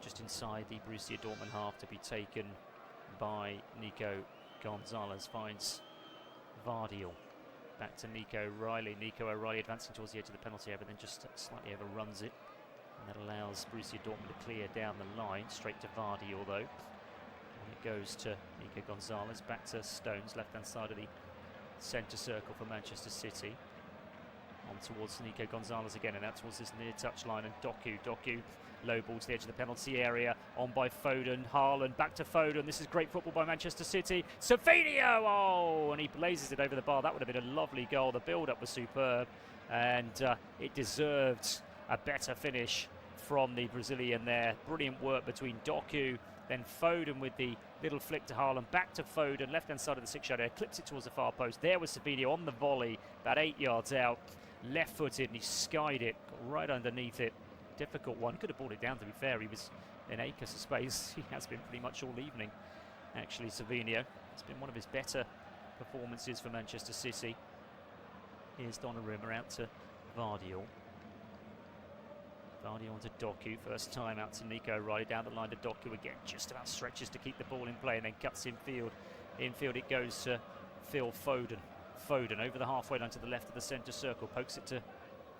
just inside the Borussia Dortmund half to be taken by Nico Gonzalez. Finds Vardiel. Back to Nico O'Reilly. Nico O'Reilly advancing towards the edge of the penalty area, but then just slightly overruns it. And that allows Borussia Dortmund to clear down the line. Straight to Vardiel though. And it goes to Nico Gonzalez. Back to Stones, left-hand side of the centre circle for Manchester City. On towards Nico Gonzalez again, and out towards this near touch line, and Doku low ball to the edge of the penalty area, on by Foden. Haaland back to Foden. This is great football by Manchester City. Savinho, oh, and he blazes it over the bar. That would have been a lovely goal. The build-up was superb, and it deserved a better finish from the Brazilian there. Brilliant work between Doku, then Foden with the little flick to Haaland, back to Foden, left-hand side of the six-yard area, clips it towards the far post. There was Savinho on the volley, about 8 yards out, left-footed, and he skied it, got right underneath it. Difficult one. Could have brought it down, to be fair. He was in acres of space. He has been pretty much all evening, actually, Savinho. It's been one of his better performances for Manchester City. Here's Donnarumma out to Vardiel. Vardiel onto Doku, first time out to Nico O'Reilly, down the line to Doku again, just about stretches to keep the ball in play and then cuts infield. Infield it goes to Phil Foden. Foden over the halfway line to the left of the centre circle, pokes it to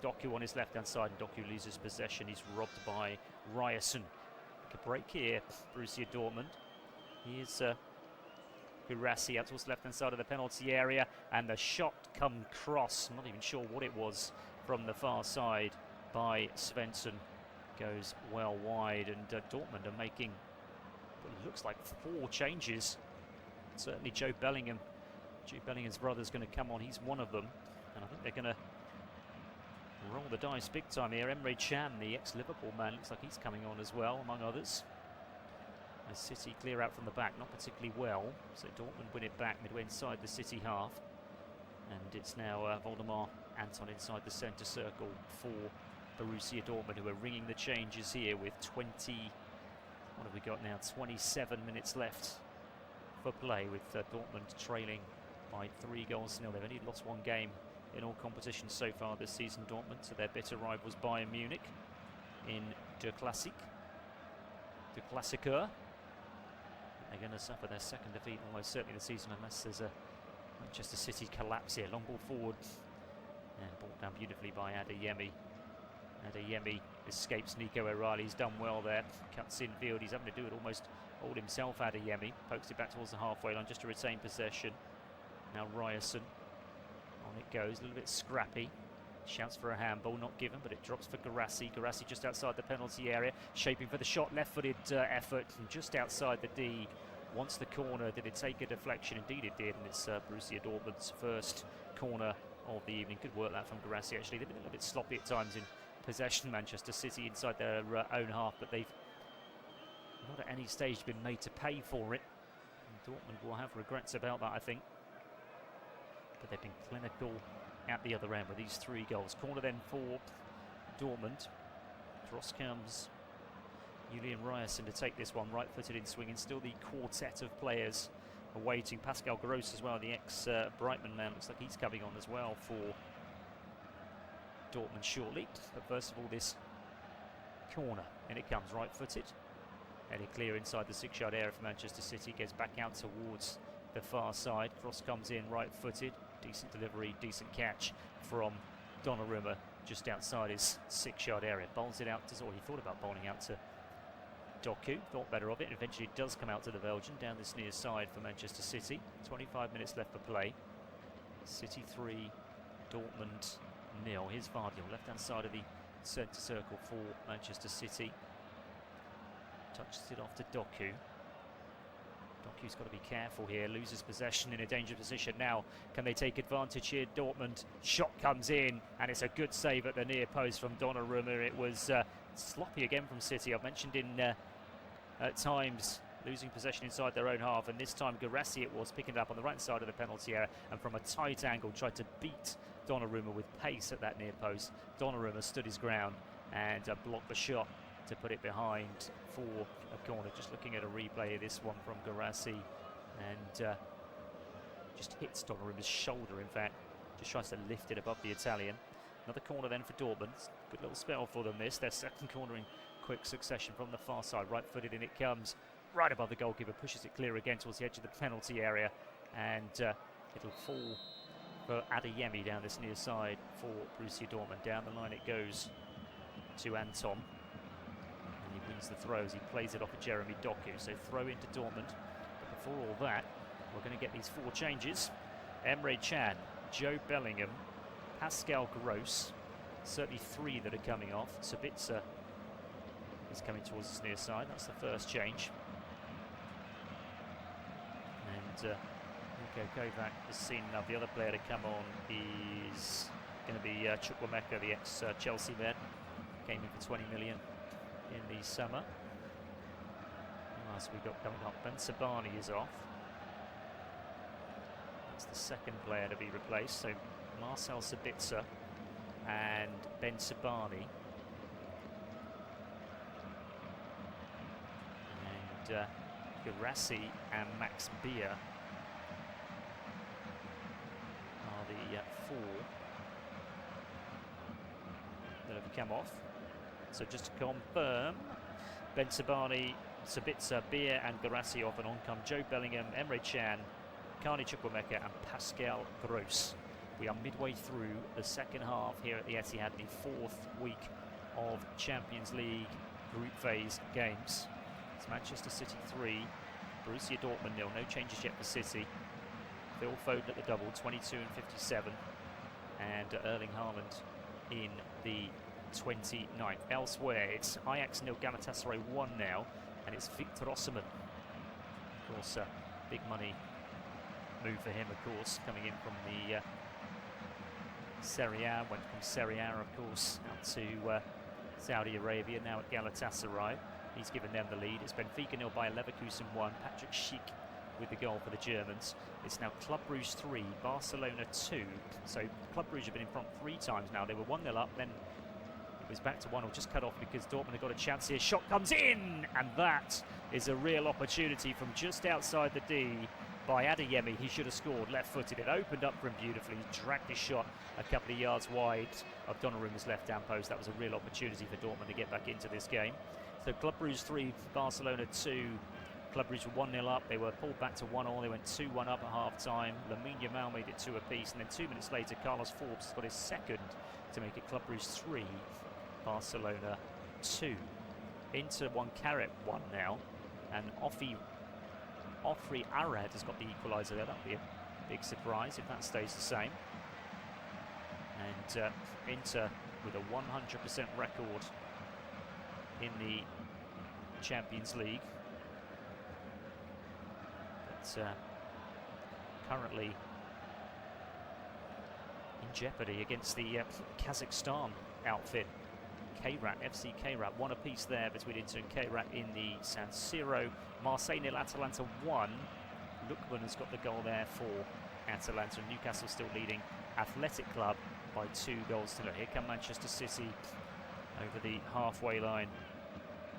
Doku on his left-hand side, and Doku loses possession. He's robbed by Ryerson. A break here, Borussia Dortmund. Here's Gurasi out towards the left-hand side of the penalty area, and the shot come cross. I'm not even sure what it was from the far side by Svensson. Goes well wide, and Dortmund are making what looks like 4 changes. Certainly Jude Bellingham's brother's going to come on. He's one of them, and I think they're going to roll the dice big time here. Emre Can, the ex-Liverpool man, looks like he's coming on as well, among others. As City clear out from the back, not particularly well, so Dortmund win it back midway inside the City half. And it's now Voldemar Anton inside the centre circle for Borussia Dortmund, who are ringing the changes here with 27 minutes left for play, with Dortmund trailing by 3-0. They've only lost one game in all competitions so far this season, Dortmund, to their bitter rivals Bayern Munich in Der Klassiker. They're going to suffer their second defeat almost certainly this season, unless there's a Manchester City collapse here. Long ball forward and brought down beautifully by Adeyemi. Adeyemi escapes Nico O'Reilly. He's done well there. Cuts infield. He's having to do it almost all himself, Adeyemi. Pokes it back towards the halfway line just to retain possession. Now Ryerson. On it goes. A little bit scrappy. Shouts for a handball. Not given, but it drops for Guirassy. Guirassy just outside the penalty area. Shaping for the shot. Left-footed effort. And just outside the D. Wants the corner. Did it take a deflection? Indeed it did. And it's Borussia Dortmund's first corner of the evening. Good work that from Guirassy, actually. They've been a little bit sloppy at times in possession, Manchester City, inside their own half, but they've not at any stage been made to pay for it. And Dortmund will have regrets about that, I think. But they've been clinical at the other end with these 3 goals. Corner then for Dortmund. Cross comes Julian Ryerson to take this one, right-footed in swinging. Still the quartet of players awaiting. Pascal Gross as well, the ex-Brightman man. Looks like he's coming on as well for Dortmund shortly. But first of all, this corner. And it comes right-footed. Headed clear inside the 6-yard area for Manchester City. Gets back out towards the far side. Cross comes in right-footed. Decent delivery, decent catch from Donnarumma just outside his 6-yard area. Bowls it out to, or he thought about bowling out to Doku. Thought better of it. Eventually it does come out to the Belgian down this near side for Manchester City. 25 minutes left for play. City 3, Dortmund 0. Here's Vardiol, left-hand side of the centre circle for Manchester City. Touches it off to Doku. Doku's got to be careful here. Loses possession in a dangerous position now. Can they take advantage here? Dortmund. Shot comes in, and it's a good save at the near post from Donnarumma. It was sloppy again from City. I've mentioned in at times losing possession inside their own half, and this time Guirassy it was, picking it up on the right side of the penalty area, and from a tight angle tried to beat Donnarumma with pace at that near post. Donnarumma stood his ground and blocked the shot to put it behind for a corner. Just looking at a replay of this one from Guirassy, and just hits Donnarumma's shoulder, in fact. Just tries to lift it above the Italian. Another corner then for Dortmund. Good little spell for them this. Their second corner in quick succession from the far side. Right-footed, and it comes right above the goalkeeper. Pushes it clear again towards the edge of the penalty area. And it'll fall for Adeyemi down this near side for Borussia Dortmund. Down the line it goes to Anton. He wins the throw as he plays it off of Jeremy Doku. So throw into Dortmund. But before all that, we're going to get these 4 changes. Emre Can, Joe Bellingham, Pascal Gross. Certainly 3 that are coming off. Sabitzer is coming towards this near side. That's the first change. And Niko Kovac has seen enough. The other player to come on is going to be Chukwuemeka, the ex-Chelsea man. Came in for 20 million in the summer. Who else we got coming up? Ben Sabani is off. That's the second player to be replaced. So Marcel Sabitzer and Ben Sabani. And Guirassy and Max Beer are the 4 that have come off. So just to confirm, Ben Sabani, Sabitzer, Beer and Guirassy off, and on come Joe Bellingham, Emre Can, Carney Chukwuemeka and Pascal Gross. We are midway through the second half here at the Etihad, the 4th week of Champions League group phase games. It's Manchester City 3, Borussia Dortmund 0. No changes yet for City. Phil Foden at the double, 22 and 57. And Erling Haaland in the 29th. Elsewhere, it's Ajax 0, Galatasaray 1 now, and it's Victor Osimhen. Of course, big money move for him, of course, coming in from the Serie A. Went from Serie A, of course, out to Saudi Arabia, now at Galatasaray. He's given them the lead. It's Benfica 0 by Leverkusen 1. Patrick Schick with the goal for the Germans. It's now Club Brugge 3, Barcelona 2. So Club Brugge have been in front 3 times now. They were 1-0 up, then It was back to 1-1, just cut off because Dortmund had got a chance here. Shot comes in, and that is a real opportunity from just outside the D by Adeyemi. He should have scored left-footed. It opened up for him beautifully. He dragged his shot a couple of yards wide of Donnarumma's left-hand post. That was a real opportunity for Dortmund to get back into this game. So Club Brugge 3, Barcelona 2. Club Brugge were 1-0 up. They were pulled back to 1-1. They went 2-1 up at half-time. Lamine Yamal made it 2 apiece. And then 2 minutes later, Carlos Forbes got his second to make it Club Brugge 3, Barcelona 2. Inter 1, Carrot 1 now. And Ofri Arad has got the equaliser there. That'll be a big surprise if that stays the same. And Inter with a 100% record in the Champions League. But currently in jeopardy against the Kazakhstan outfit. Kayrat, FC Kayrat, 1 apiece there between Inter and Kayrat in the San Siro. Marseille 0, Atalanta 1. Lookman has got the goal there for Atalanta. Newcastle still leading Athletic Club by 2 goals to 0. Here come Manchester City over the halfway line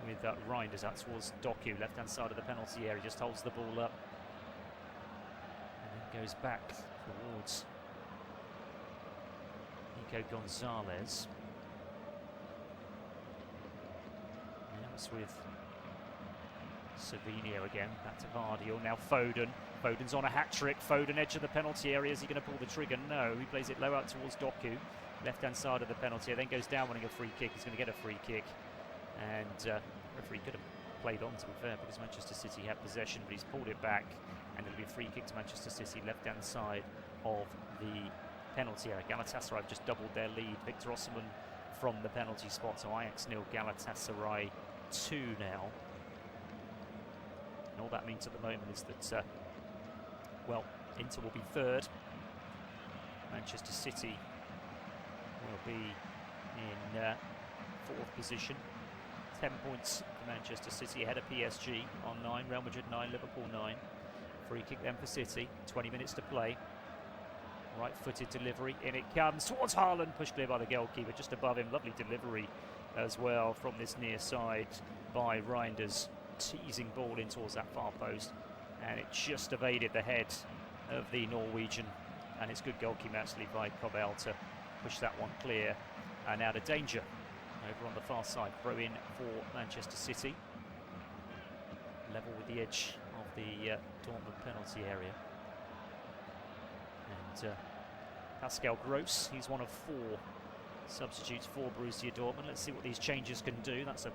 with Reinders out towards Doku, left-hand side of the penalty area. Just holds the ball up and then goes back towards Nico Gonzalez. With Savinio again, back to Vardiel, now Foden. Foden's on a hat-trick. Foden edge of the penalty area. Is he going to pull the trigger? No, he plays it low out towards Doku, left-hand side of the penalty area, then goes down wanting a free kick. He's going to get a free kick, and referee could have played on, to be fair, because Manchester City had possession, but he's pulled it back, and it'll be a free kick to Manchester City, left-hand side of the penalty area. Galatasaray have just doubled their lead. Victor Osimhen from the penalty spot, so Ajax 0, Galatasaray 2 now. And all that means at the moment is that, well, Inter will be 3rd. Manchester City will be in 4th position. 10 points for Manchester City ahead of PSG on 9, Real Madrid 9, Liverpool 9. Free kick then for City, 20 minutes to play. Right-footed delivery, in it comes towards Haaland, pushed clear by the goalkeeper, just above him. Lovely delivery as well from this near side by Reinders, teasing ball in towards that far post, and it just evaded the head of the Norwegian, and it's good goalkeeping actually by Kobel to push that one clear and out of danger. Over on the far side, throw in for Manchester City, level with the edge of the Dortmund penalty area. And Pascal Gross, he's one of 4 substitutes for Borussia Dortmund. Let's see what these changes can do. That's a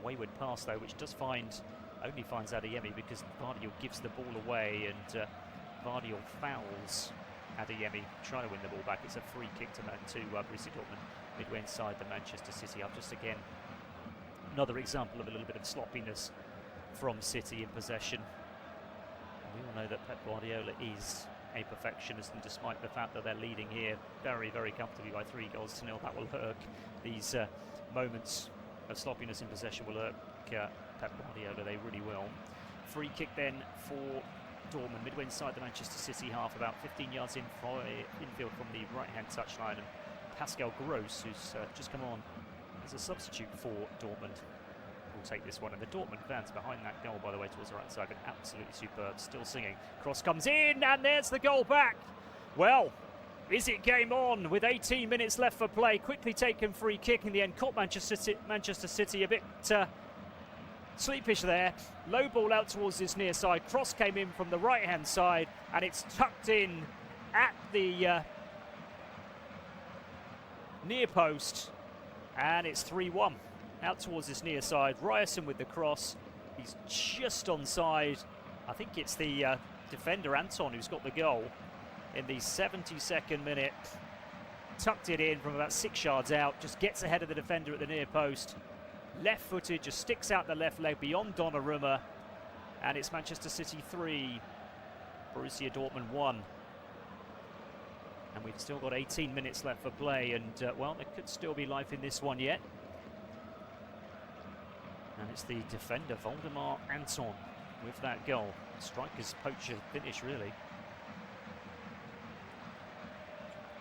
wayward pass though, which does only finds Adeyemi because Vardiel gives the ball away, and Vardiel fouls Adeyemi trying to win the ball back. It's a free kick to Borussia Dortmund midway inside the Manchester City. I've just again another example of a little bit of sloppiness from City in possession. We all know that Pep Guardiola is a perfectionist, and despite the fact that they're leading here very, very comfortably by 3 goals to 0, that will irk. These moments of sloppiness in possession will irk Pep Guardiola, they really will. Free kick then for Dortmund, midway inside the Manchester City half, about 15 yards infield from the right-hand touchline, and Pascal Gross, who's just come on as a substitute for Dortmund, will take this one. And the Dortmund fans behind that goal, by the way, towards the right side, been absolutely superb, still singing. Cross comes in, and there's the goal back. Well, is it game on with 18 minutes left for play? Quickly taken free kick in the end, caught Manchester City a bit sleepish there. Low ball out towards this near side. Cross came in from the right-hand side, and it's tucked in at the near post, and it's 3-1. Out towards this near side. Ryerson with the cross. He's just onside. I think it's the defender Anton who's got the goal in the 72nd minute. Tucked it in from about 6 yards out. Just gets ahead of the defender at the near post. Left-footed, just sticks out the left leg beyond Donnarumma. And it's Manchester City 3, Borussia Dortmund 1. And we've still got 18 minutes left for play, and well, there could still be life in this one yet. And it's the defender, Voldemar Anton, with that goal. Striker's poacher finish, really.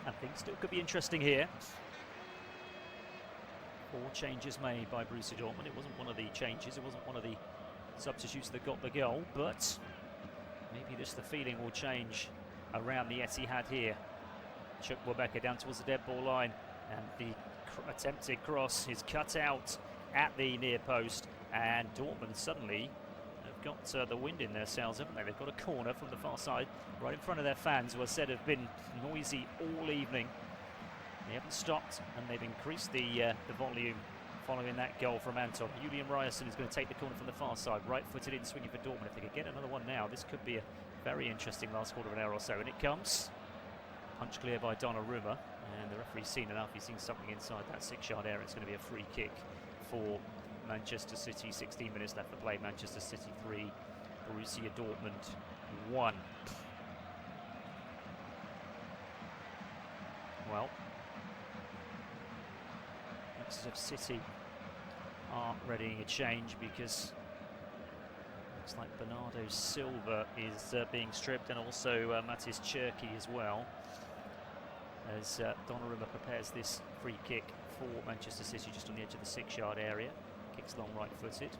And things still could be interesting here. Or changes made by Borussia Dortmund. It wasn't one of the changes, it wasn't one of the substitutes that got the goal, but maybe just the feeling will change around the Etihad here. Chukwuemeka down towards the dead ball line, and the attempted cross is cut out at the near post, and Dortmund suddenly have got the wind in their sails, haven't they? They've got a corner from the far side, right in front of their fans, who are said to have been noisy all evening. They haven't stopped, and they've increased the volume following that goal from Anton. Julian Ryerson is going to take the corner from the far side, right-footed in, swinging for Dortmund. If they could get another one now, this could be a very interesting last quarter of an hour or so. And it comes, punch clear by Donnarumma, and the referee's seen enough. He's seen something inside that 6-yard area. It's going to be a free kick for Manchester City. 16 minutes left to play. Manchester City 3, Borussia Dortmund 1. Well, looks as if City are readying a change, because looks like Bernardo Silva is being stripped, and also Matis Cherki as well, as Donnarumma prepares this free kick for Manchester City just on the edge of the 6-yard area. Kicks long right-footed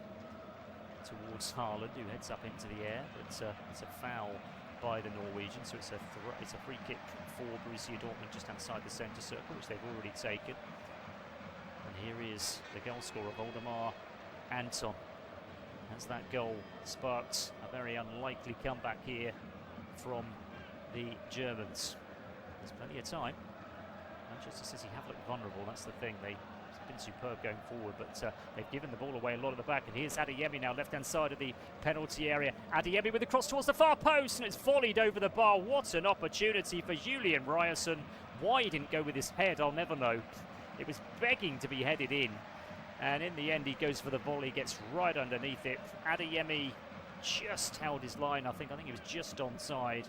towards Haaland, who heads up into the air, but it's a foul by the Norwegian, so it's a free kick for Borussia Dortmund just outside the centre circle, which they've already taken. And here is the goal scorer, Voldemar Anton. As that goal sparks a very unlikely comeback here from the Germans. There's plenty of time. Manchester City have looked vulnerable, that's the thing. They've been superb going forward, but they've given the ball away a lot at the back. And here's Adeyemi now, left-hand side of the penalty area. Adeyemi with the cross towards the far post, and it's volleyed over the bar. What an opportunity for Julian Ryerson. Why he didn't go with his head, I'll never know. It was begging to be headed in, and in the end he goes for the volley, gets right underneath it. Adeyemi just held his line, I think he was just onside.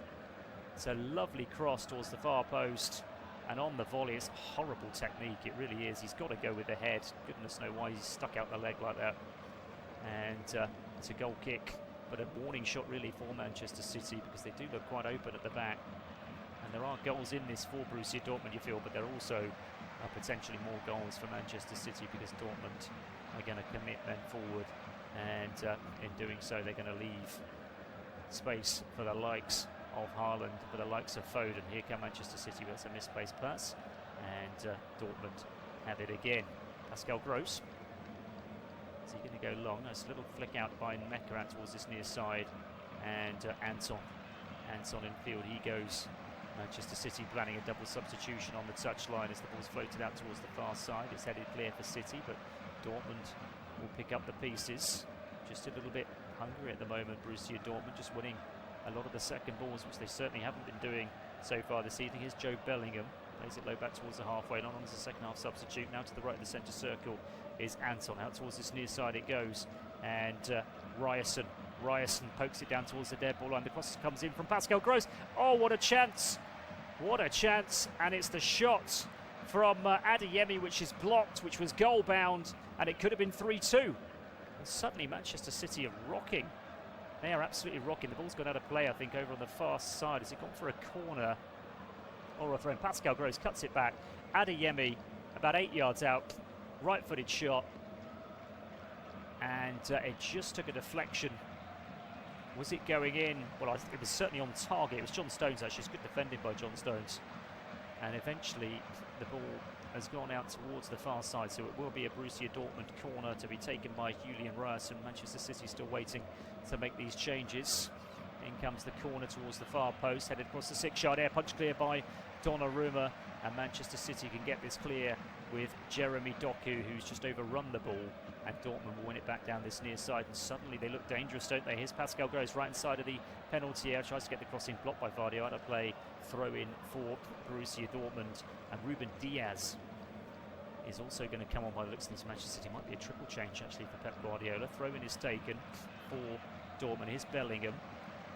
It's a lovely cross towards the far post, and on the volley, it's horrible technique, it really is. He's got to go with the head. Goodness knows why he's stuck out the leg like that. And it's a goal kick, but a warning shot really for Manchester City, because they do look quite open at the back. And there are goals in this for Borussia Dortmund, you feel, but there are also potentially more goals for Manchester City, because Dortmund are going to commit men forward, and in doing so they're going to leave space for the likes of Haaland, for the likes of Foden. Here come Manchester City, that's a misplaced pass, and Dortmund have it again. Pascal Gross, is he going to go long? Nice little flick out by Mecca out towards this near side, and Anton in field he goes. Manchester City planning a double substitution on the touchline as the ball's floated out towards the far side. It's headed clear for City, but Dortmund will pick up the pieces. Just a little bit hungry at the moment, Borussia Dortmund, just winning a lot of the second balls, which they certainly haven't been doing so far this evening. Here's Joe Bellingham, plays it low back towards the halfway line, on as a second half substitute. Now to the right of the centre circle is Anton. Out towards this near side it goes, and Ryerson pokes it down towards the dead ball line. The cross comes in from Pascal Gross. Oh, what a chance! What a chance! And it's the shot from Adeyemi, which is blocked, which was goal bound, and it could have been 3-2. And suddenly Manchester City are rocking. They are absolutely rocking. The ball's gone out of play, I think, over on the far side. Has it gone for a corner or a throw? Pascal Gross cuts it back. Adeyemi about 8 yards out, right-footed shot, and it just took a deflection. Was it going in? Well, it was certainly on target. It was John Stones, actually. It's good defending by John Stones. And eventually the ball has gone out towards the far side, so it will be a Borussia Dortmund corner to be taken by Julian Ryerson. Manchester City still waiting to make these changes. In comes the corner towards the far post, headed across the 6-yard area, punch clear by Donnarumma, and Manchester City can get this clear with Jeremy Doku, who's just overrun the ball, and Dortmund will win it back down this near side, and suddenly they look dangerous, don't they? Here's Pascal Gross right inside of the penalty area, tries to get the crossing blocked by Vardy, out of play, throw in for Borussia Dortmund, and Ruben Diaz is also going to come on by the looks of this. Manchester City might be a triple change actually for Pep Guardiola. Throw in is taken for Dortmund. Here's Bellingham.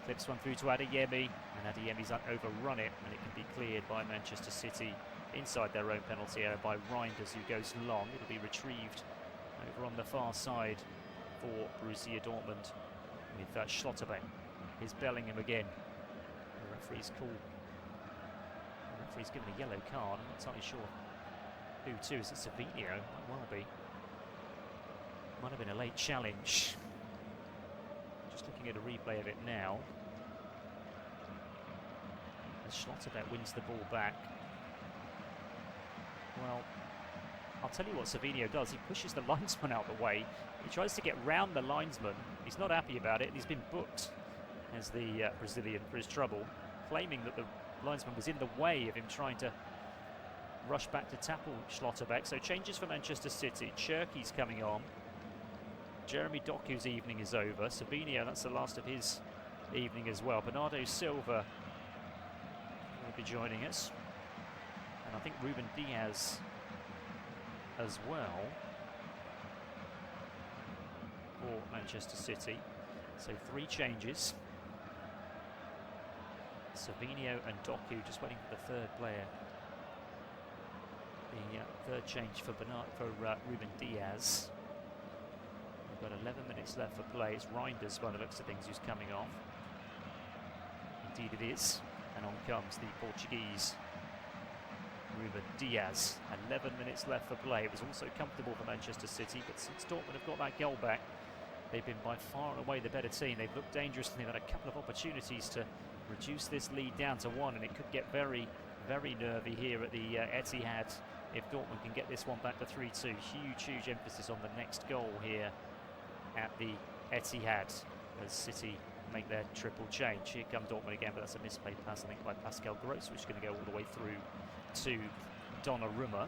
Clips one through to Adeyemi, and Adeyemi's overrun it, and it can be cleared by Manchester City inside their own penalty area by Reinders, who goes long. It'll be retrieved over on the far side for Borussia Dortmund with Schlotterbeck. Here's Bellingham again. The referee's call. The referee's given a yellow card. I'm not entirely sure who to. Is it Savinio? Might well be. Might have been a late challenge. Just looking at a replay of it now. As Schlotterbeck wins the ball back. Well, I'll tell you what Savinho does. He pushes the linesman out the way. He tries to get round the linesman. He's not happy about it, and he's been booked as the Brazilian for his trouble, claiming that the linesman was in the way of him trying to rush back to tackle Schlotterbeck. So changes for Manchester City. Cherki's coming on. Jeremy Doku's evening is over. Savinho, that's the last of his evening as well. Bernardo Silva will be joining us. And I think Ruben Diaz as well for Manchester City. So 3 changes. Savinho and Doku just waiting for the third player. The third change for Ruben Diaz. We've got 11 minutes left for play. It's Reinders, by the looks of things, who's coming off. Indeed it is. And on comes the Portuguese Ruben Diaz. 11 minutes left for play. It was also comfortable for Manchester City, but since Dortmund have got that goal back, they've been by far and away the better team. They've looked dangerous and they've had a couple of opportunities to reduce this lead down to 1, and it could get very, very nervy here at the Etihad if Dortmund can get this one back to 3-2. Huge emphasis on the next goal here at the Etihad as City make their triple change. Here come Dortmund again, but that's a misplayed pass, I think, by Pascal Gross, which is going to go all the way through to Donnarumma.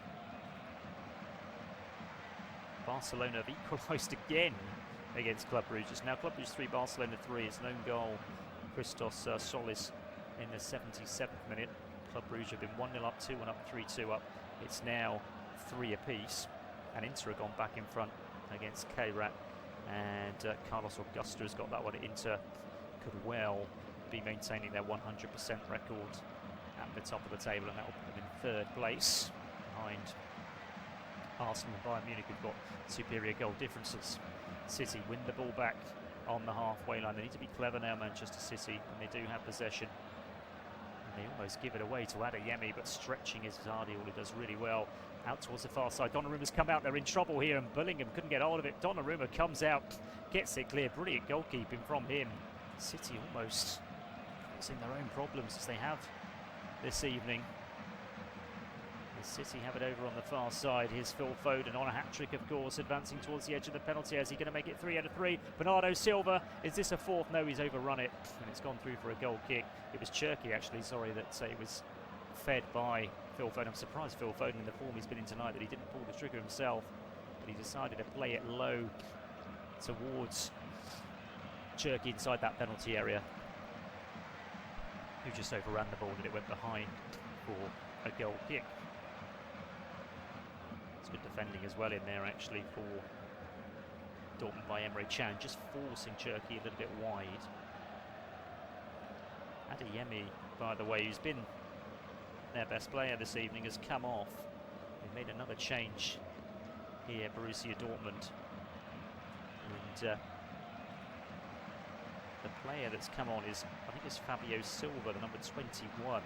Barcelona have equalised again against Club Brugge. It's now Club Brugge 3, Barcelona 3. It's an own goal, Christos Solis, in the 77th minute. Club Brugge have been 1-0 up, 2-1 up, 3-2 up. It's now 3 apiece, and Inter have gone back in front against Kairat, and Carlos Augusta has got that one. Inter could well be maintaining their 100% record at the top of the table, and that will put them in 3rd place behind Arsenal and Bayern Munich, who've got superior goal differences. City win the ball back on the halfway line. They need to be clever now, Manchester City, and they do have possession. And they almost give it away to Adeyemi, but stretching is Zardi, all he does really well. Out towards the far side. Donnarumma's come out. They're in trouble here, and Bellingham couldn't get hold of it. Donnarumma comes out, gets it clear. Brilliant goalkeeping from him. City almost causing their own problems as they have this evening. City have it over on the far side. Here's Phil Foden on a hat-trick, of course, advancing towards the edge of the penalty. Is he going to make it 3 out of 3? Bernardo Silva, is this a 4th? No, he's overrun it, and it's gone through for a goal kick. It was Cherki, actually, sorry, that it was fed by Phil Foden. I'm surprised Phil Foden, in the form he's been in tonight, that he didn't pull the trigger himself, but he decided to play it low towards Cherki inside that penalty area, who just overran the ball, and it went behind for a goal kick. Good defending as well in there, actually, for Dortmund by Emre Can, just forcing Cherki a little bit wide. Adeyemi, by the way, who's been their best player this evening, has come off. They've made another change here, Borussia Dortmund. And the player that's come on is, I think it's Fabio Silva, the number 21.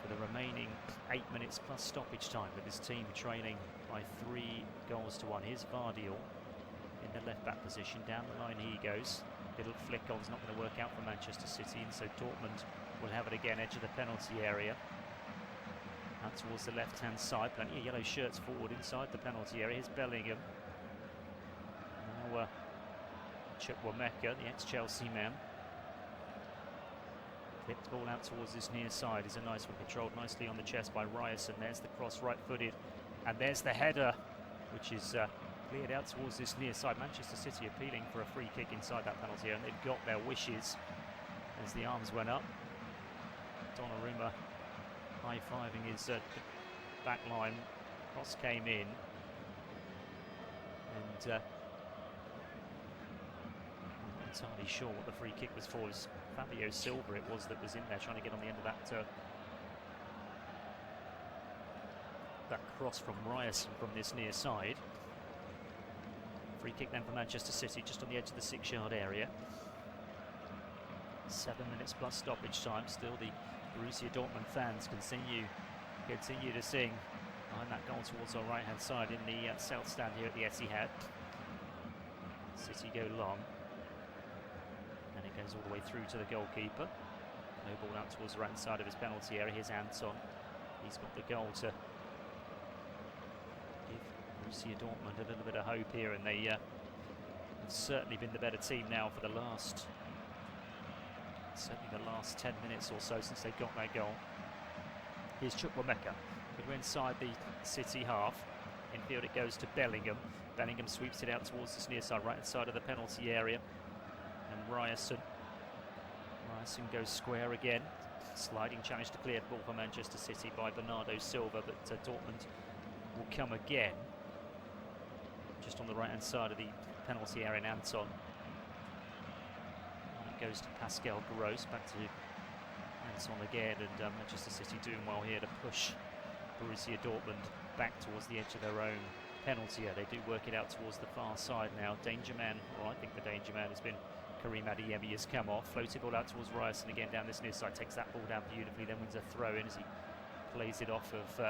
For the remaining 8 minutes plus stoppage time, with his team trailing by 3 goals to 1. Here's Vardiel in the left back position. Down the line he goes. Little flick on's not going to work out for Manchester City, and so Dortmund will have it again, edge of the penalty area. Out towards the left hand side. Plenty of yellow shirts forward inside the penalty area. Here's Bellingham. Now Chukwuemeka, the ex-Chelsea man. Flipped ball out towards this near side. Is a nice one, controlled nicely on the chest by Ryerson. There's the cross, right-footed, and there's the header, which is cleared out towards this near side. Manchester City appealing for a free kick inside that penalty area, and they've got their wishes as the arms went up. Donnarumma high-fiving his back line. Cross came in, and I'm not entirely sure what the free kick was for. It was Fabio Silva it was that was in there trying to get on the end of that cross from Ryerson from this near side. Free kick then for Manchester City, just on the edge of the 6-yard area. 7 minutes plus stoppage time. Still the Borussia Dortmund fans continue to sing behind that goal towards our right hand side in the south stand here at the Etihad. City go long. And it goes all the way through to the goalkeeper. No ball out towards the right side of his penalty area. Here's Anton. He's got the goal to give Borussia Dortmund a little bit of hope here, and they have certainly been the better team now for the last 10 minutes or so since they got that goal. Here's Chukwuemeka. We're inside the City half. Infield it goes to Bellingham. Bellingham sweeps it out towards this near side, right side of the penalty area. And Ryerson goes square again. Sliding challenge to clear ball for Manchester City by Bernardo Silva, but Dortmund will come again. Just on the right hand side of the penalty area, and Anton. And it goes to Pascal Gross, back to Anton again, and Manchester City doing well here to push Borussia Dortmund back towards the edge of their own penalty area. They do work it out towards the far side now. Danger man, or I think the danger man has been Karim Adeyemi, has come off. Floated ball out towards Ryerson again down this near side. Takes that ball down beautifully, then wins a throw in as he plays it off of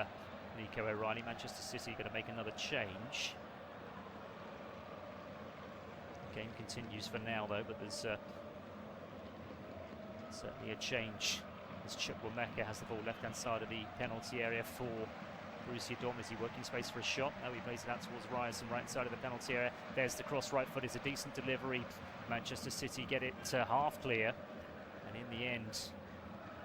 Nico O'Reilly. Manchester City going to make another change. The game continues for now though, but there's certainly a change as Chukwuemeka has the ball left hand side of the penalty area for Borussia Dortmund. Is he working space for a shot? No, he plays it out towards Ryerson, right side of the penalty area. There's the cross, right foot. It's a decent delivery. Manchester City get it half clear, and in the end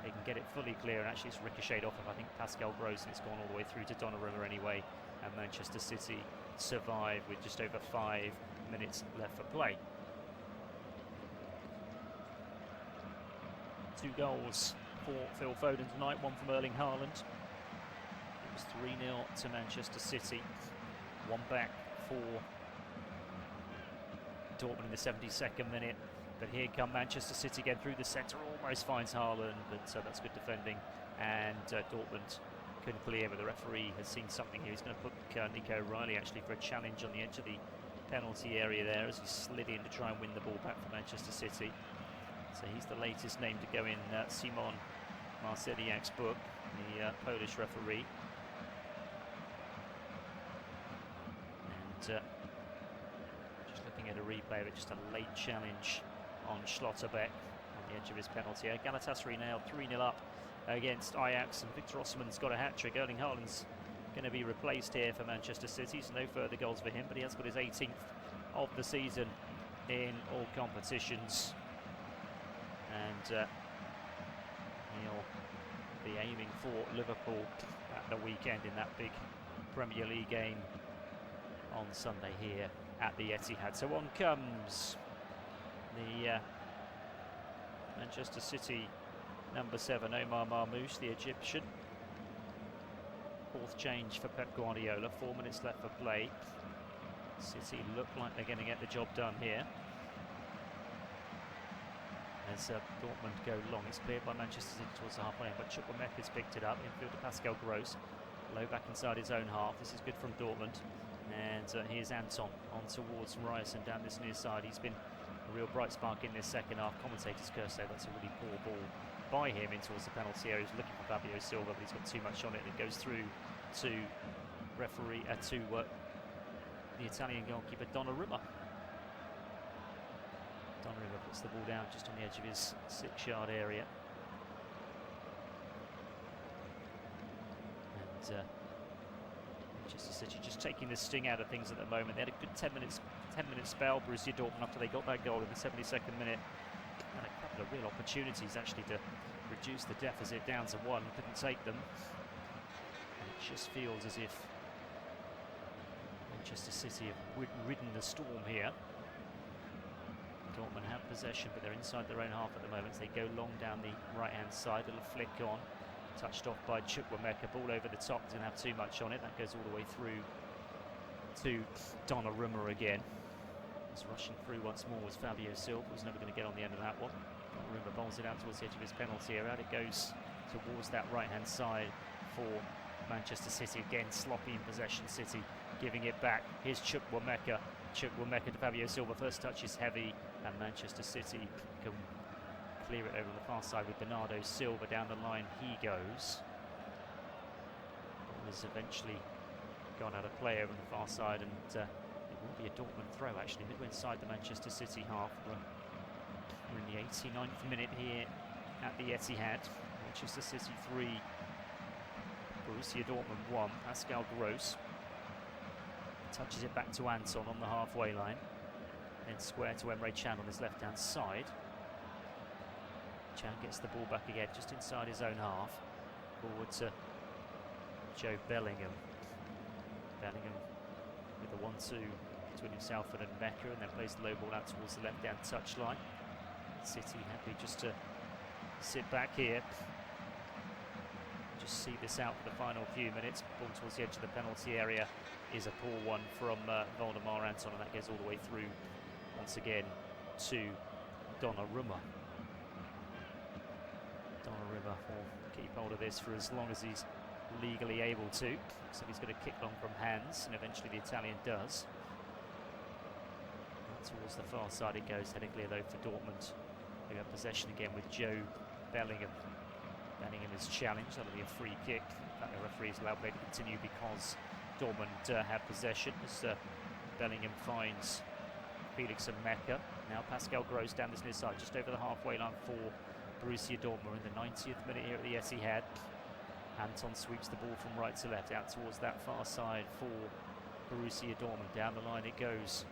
they can get it fully clear, and actually it's ricocheted off of, I think, Pascal Gross, and it's gone all the way through to Donnarumma anyway, and Manchester City survive with just over 5 minutes left for play. 2 goals for Phil Foden tonight, 1 from Erling Haaland. It was 3-0 to Manchester City, 1 back for Dortmund in the 72nd minute. But here come Manchester City again through the centre, almost finds Haaland, but that's good defending, and Dortmund couldn't clear, but the referee has seen something here. He's going to put Nico O'Reilly actually for a challenge on the edge of the penalty area there as he slid in to try and win the ball back for Manchester City. So he's the latest name to go in Simon Marceliak's book, the Polish referee. And just looking at a replay of it, just a late challenge on Schlotterbeck on the edge of his penalty area. Galatasaray now 3-0 up against Ajax, and Victor Osimhen's got a hat-trick. Erling Haaland's going to be replaced here for Manchester City, so no further goals for him, but he has got his 18th of the season in all competitions. And he'll be aiming for Liverpool at the weekend in that big Premier League game on Sunday here at the Etihad. So on comes the Manchester City number 7, Omar Marmoush, the Egyptian. 4th change for Pep Guardiola, 4 minutes left for play. City look like they're going to get the job done here. As Dortmund go long, it's cleared by Manchester City towards the halfway line, but Chukwuemeka's picked it up, infield to Pascal Gross, low back inside his own half. This is good from Dortmund, and here's Anton on towards Ryerson down this near side. He's been a real bright spark in this second half. Commentators curse say that's a really poor ball by him in towards the penalty area. He's looking for Fabio Silva, but he's got too much on it, and it goes through to the Italian goalkeeper Donnarumma. Donnarumma puts the ball down just on the edge of his 6-yard area. And Manchester City just taking the sting out of things at the moment. They had a good 10-minute spell, Borussia Dortmund, after they got that goal in the 72nd minute. And a couple of real opportunities actually to reduce the deficit down to 1. Couldn't take them. And it just feels as if Manchester City have ridden the storm here. Dortmund have possession, but they're inside their own half at the moment. So they go long down the right-hand side. Little flick on, touched off by Chukwuemeka. Ball over the top, doesn't have too much on it. That goes all the way through to Donnarumma again. He's rushing through once more was Fabio Silva. Was never going to get on the end of that one. Donnarumma bowls it out towards the edge of his penalty area. It goes towards that right-hand side for Manchester City. Again, sloppy in possession. City giving it back. Here's Chukwuemeka. Chukwuemeka to Fabio Silva. First touch is heavy, and Manchester City can clear it over the far side with Bernardo Silva. Down the line he goes. Ball has eventually gone out of play over the far side, and it will Be a Dortmund throw actually, midway inside the Manchester City half. We're in the 89th minute here at the Etihad. Manchester City 3, Borussia Dortmund 1. Pascal Gross touches it back to Anton on the halfway line. Then square to Emre Can on his left-hand side. Can gets the ball back again, just inside his own half. Forward to Joe Bellingham. Bellingham with the 1-2 between himself and Mecca, and then plays the low ball out towards the left-hand touchline. City happy just to sit back here. Just see this out for the final few minutes. Ball towards the edge of the penalty area is a poor one from Waldemar Anton, and that goes all the way through once again to Donnarumma. Donnarumma will keep hold of this for as long as he's legally able to. So he's going to kick long from hands, and eventually the Italian does. And towards the far side it goes, heading clear though for Dortmund. They have possession again with Joe Bellingham. Bellingham is challenged, that'll be a free kick. The referee is allowed play to continue because Dortmund have possession as Bellingham finds Felix and Mecca. Now Pascal Gross down this near side, just over the halfway line for Borussia Dortmund in the 90th minute here at the Etihad. Anton sweeps the ball from right to left out towards that far side for Borussia Dortmund. Down the line it goes,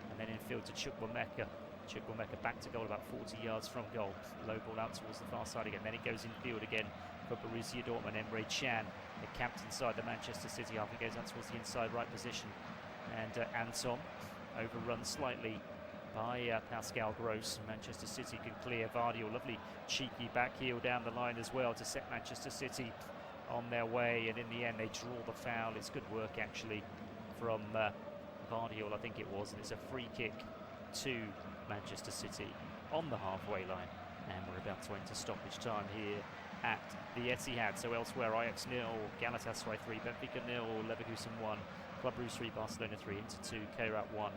and then infield to Chukwuemeka. Chukwuemeka back to goal about 40 yards from goal. Low ball out towards the far side again. Then it goes infield again for Borussia Dortmund. Emre Can, the captain inside the Manchester City half. He goes out towards the inside right position. And Anton overrun slightly by Pascal Gross. Manchester City can clear. Vardy, lovely cheeky back heel down the line as well to set Manchester City on their way. And in the end they draw the foul. It's good work actually from Vardy, I think it was. And it's a free kick to Manchester City on the halfway line, and we're about to enter stoppage time here at the Etihad. So elsewhere, Ajax 0, Galatasaray 3, Benfica 0, Leverkusen 1, Club Brugge 3, Barcelona 3, Inter 2, Kairat 1,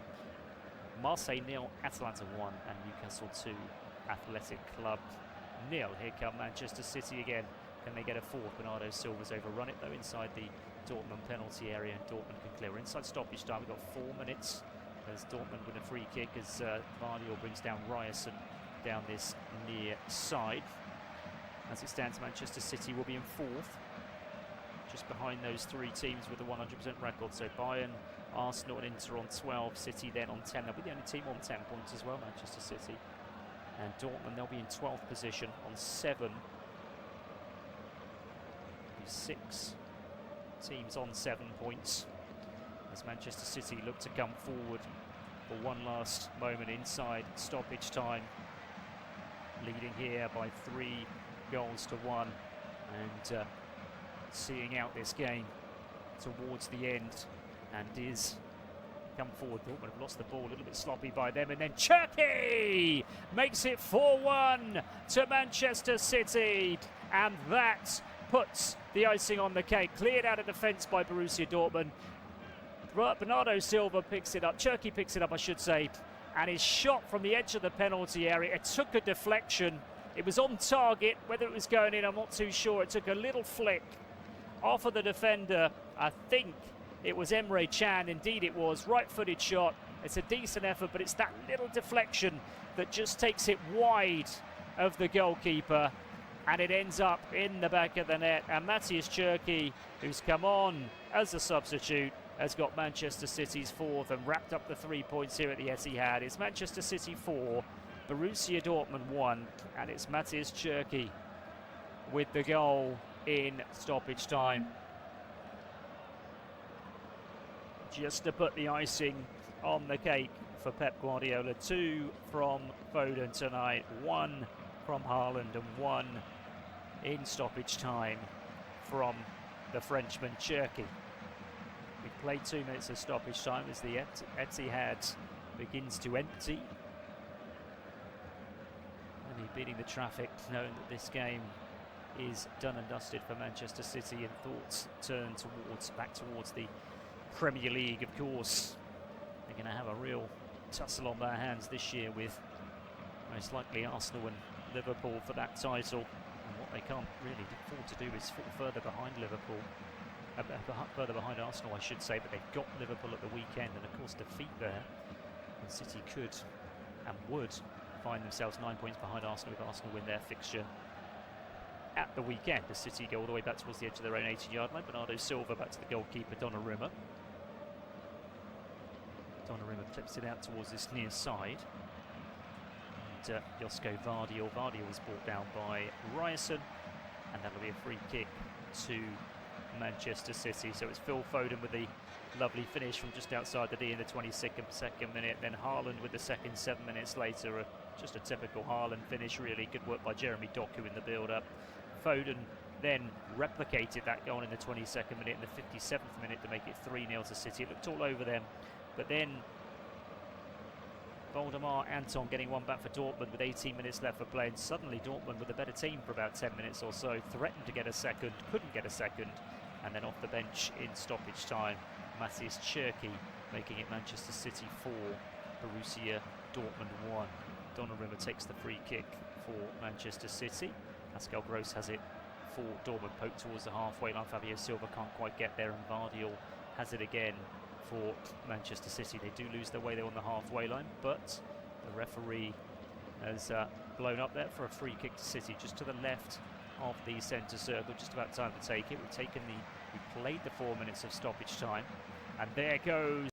Marseille 0, Atalanta 1, and Newcastle 2, Athletic Club 0. Here come Manchester City again. Can they get a fourth? Bernardo Silva's overrun it though inside the Dortmund penalty area, and Dortmund can clear. We're inside stoppage time. We've got 4 minutes. As Dortmund with a free kick as Vardy brings down Ryerson down this near side. As it stands, Manchester City will be in fourth, just behind those three teams with a 100% record. So Bayern, Arsenal and Inter on 12, City then on 10. They'll be the only team on 10 points as well, Manchester City. And Dortmund, they'll be in 12th position on 7. 6 teams on 7 points. As Manchester City look to come forward for one last moment inside stoppage time, leading here by 3 goals to 1, and seeing out this game towards the end, and is come forward. Dortmund have lost the ball, a little bit sloppy by them, and then Cherki makes it 4-1 to Manchester City, and that puts the icing on the cake. Cleared out of defence by Borussia Dortmund. Bernardo Silva picks it up, Cherki picks it up I should say, and his shot from the edge of the penalty area, it took a deflection, it was on target, whether it was going in I'm not too sure. It took a little flick off of the defender, I think it was Emre Can, indeed it was, right-footed shot. It's a decent effort, but it's that little deflection that just takes it wide of the goalkeeper, and it ends up in the back of the net. And Matthias Cherki, who's come on as a substitute, has got Manchester City's 4th and wrapped up the 3 points here at the Etihad. It's Manchester City 4, Borussia Dortmund 1, and it's Matthias Cherki with the goal in stoppage time. Just to put the icing on the cake for Pep Guardiola. 2 from Foden tonight, 1 from Haaland, and 1 in stoppage time from the Frenchman Cherki. We've played 2 minutes of stoppage time as the Etihad begins to empty. Only beating the traffic, knowing that this game is done and dusted for Manchester City, and thoughts turn back towards the Premier League. Of course, they're going to have a real tussle on their hands this year with most likely Arsenal and Liverpool for that title. And what they can't really afford to do is fall further behind Liverpool. further behind Arsenal, I should say, but they've got Liverpool at the weekend, and of course defeat there, and City could and would find themselves 9 points behind Arsenal if Arsenal win their fixture at the weekend. The City go all the way back towards the edge of their own 18-yard line. Bernardo Silva back to the goalkeeper, Donnarumma. Donnarumma flips it out towards this near side. And Josko Vardiol. Vardiol was brought down by Ryerson, and that'll be a free kick to Manchester City. So it's Phil Foden with the lovely finish from just outside the D in the 22nd minute. Then Haaland with the second 7 minutes later. Just a typical Haaland finish, really. Good work by Jeremy Doku in the build-up. Foden then replicated that goal in the 22nd minute and the 57th minute to make it 3-0 to City. It looked all over them, but then Voldemar Anton getting one back for Dortmund with 18 minutes left for play, and suddenly Dortmund with a better team for about 10 minutes or so, threatened to get a second, couldn't get a second, and then off the bench in stoppage time, Matthias Cherki making it Manchester City 4, Borussia Dortmund 1. Donnarumma takes the free kick for Manchester City. Pascal Gross has it for Dortmund, poked towards the halfway line. Fabio Silva can't quite get there, and Vardiol has it again for Manchester City. They do lose their way there on the halfway line, but the referee has blown up there for a free kick to City, just to the left of the centre circle. Just about time to take it. We've played the 4 minutes of stoppage time, and there goes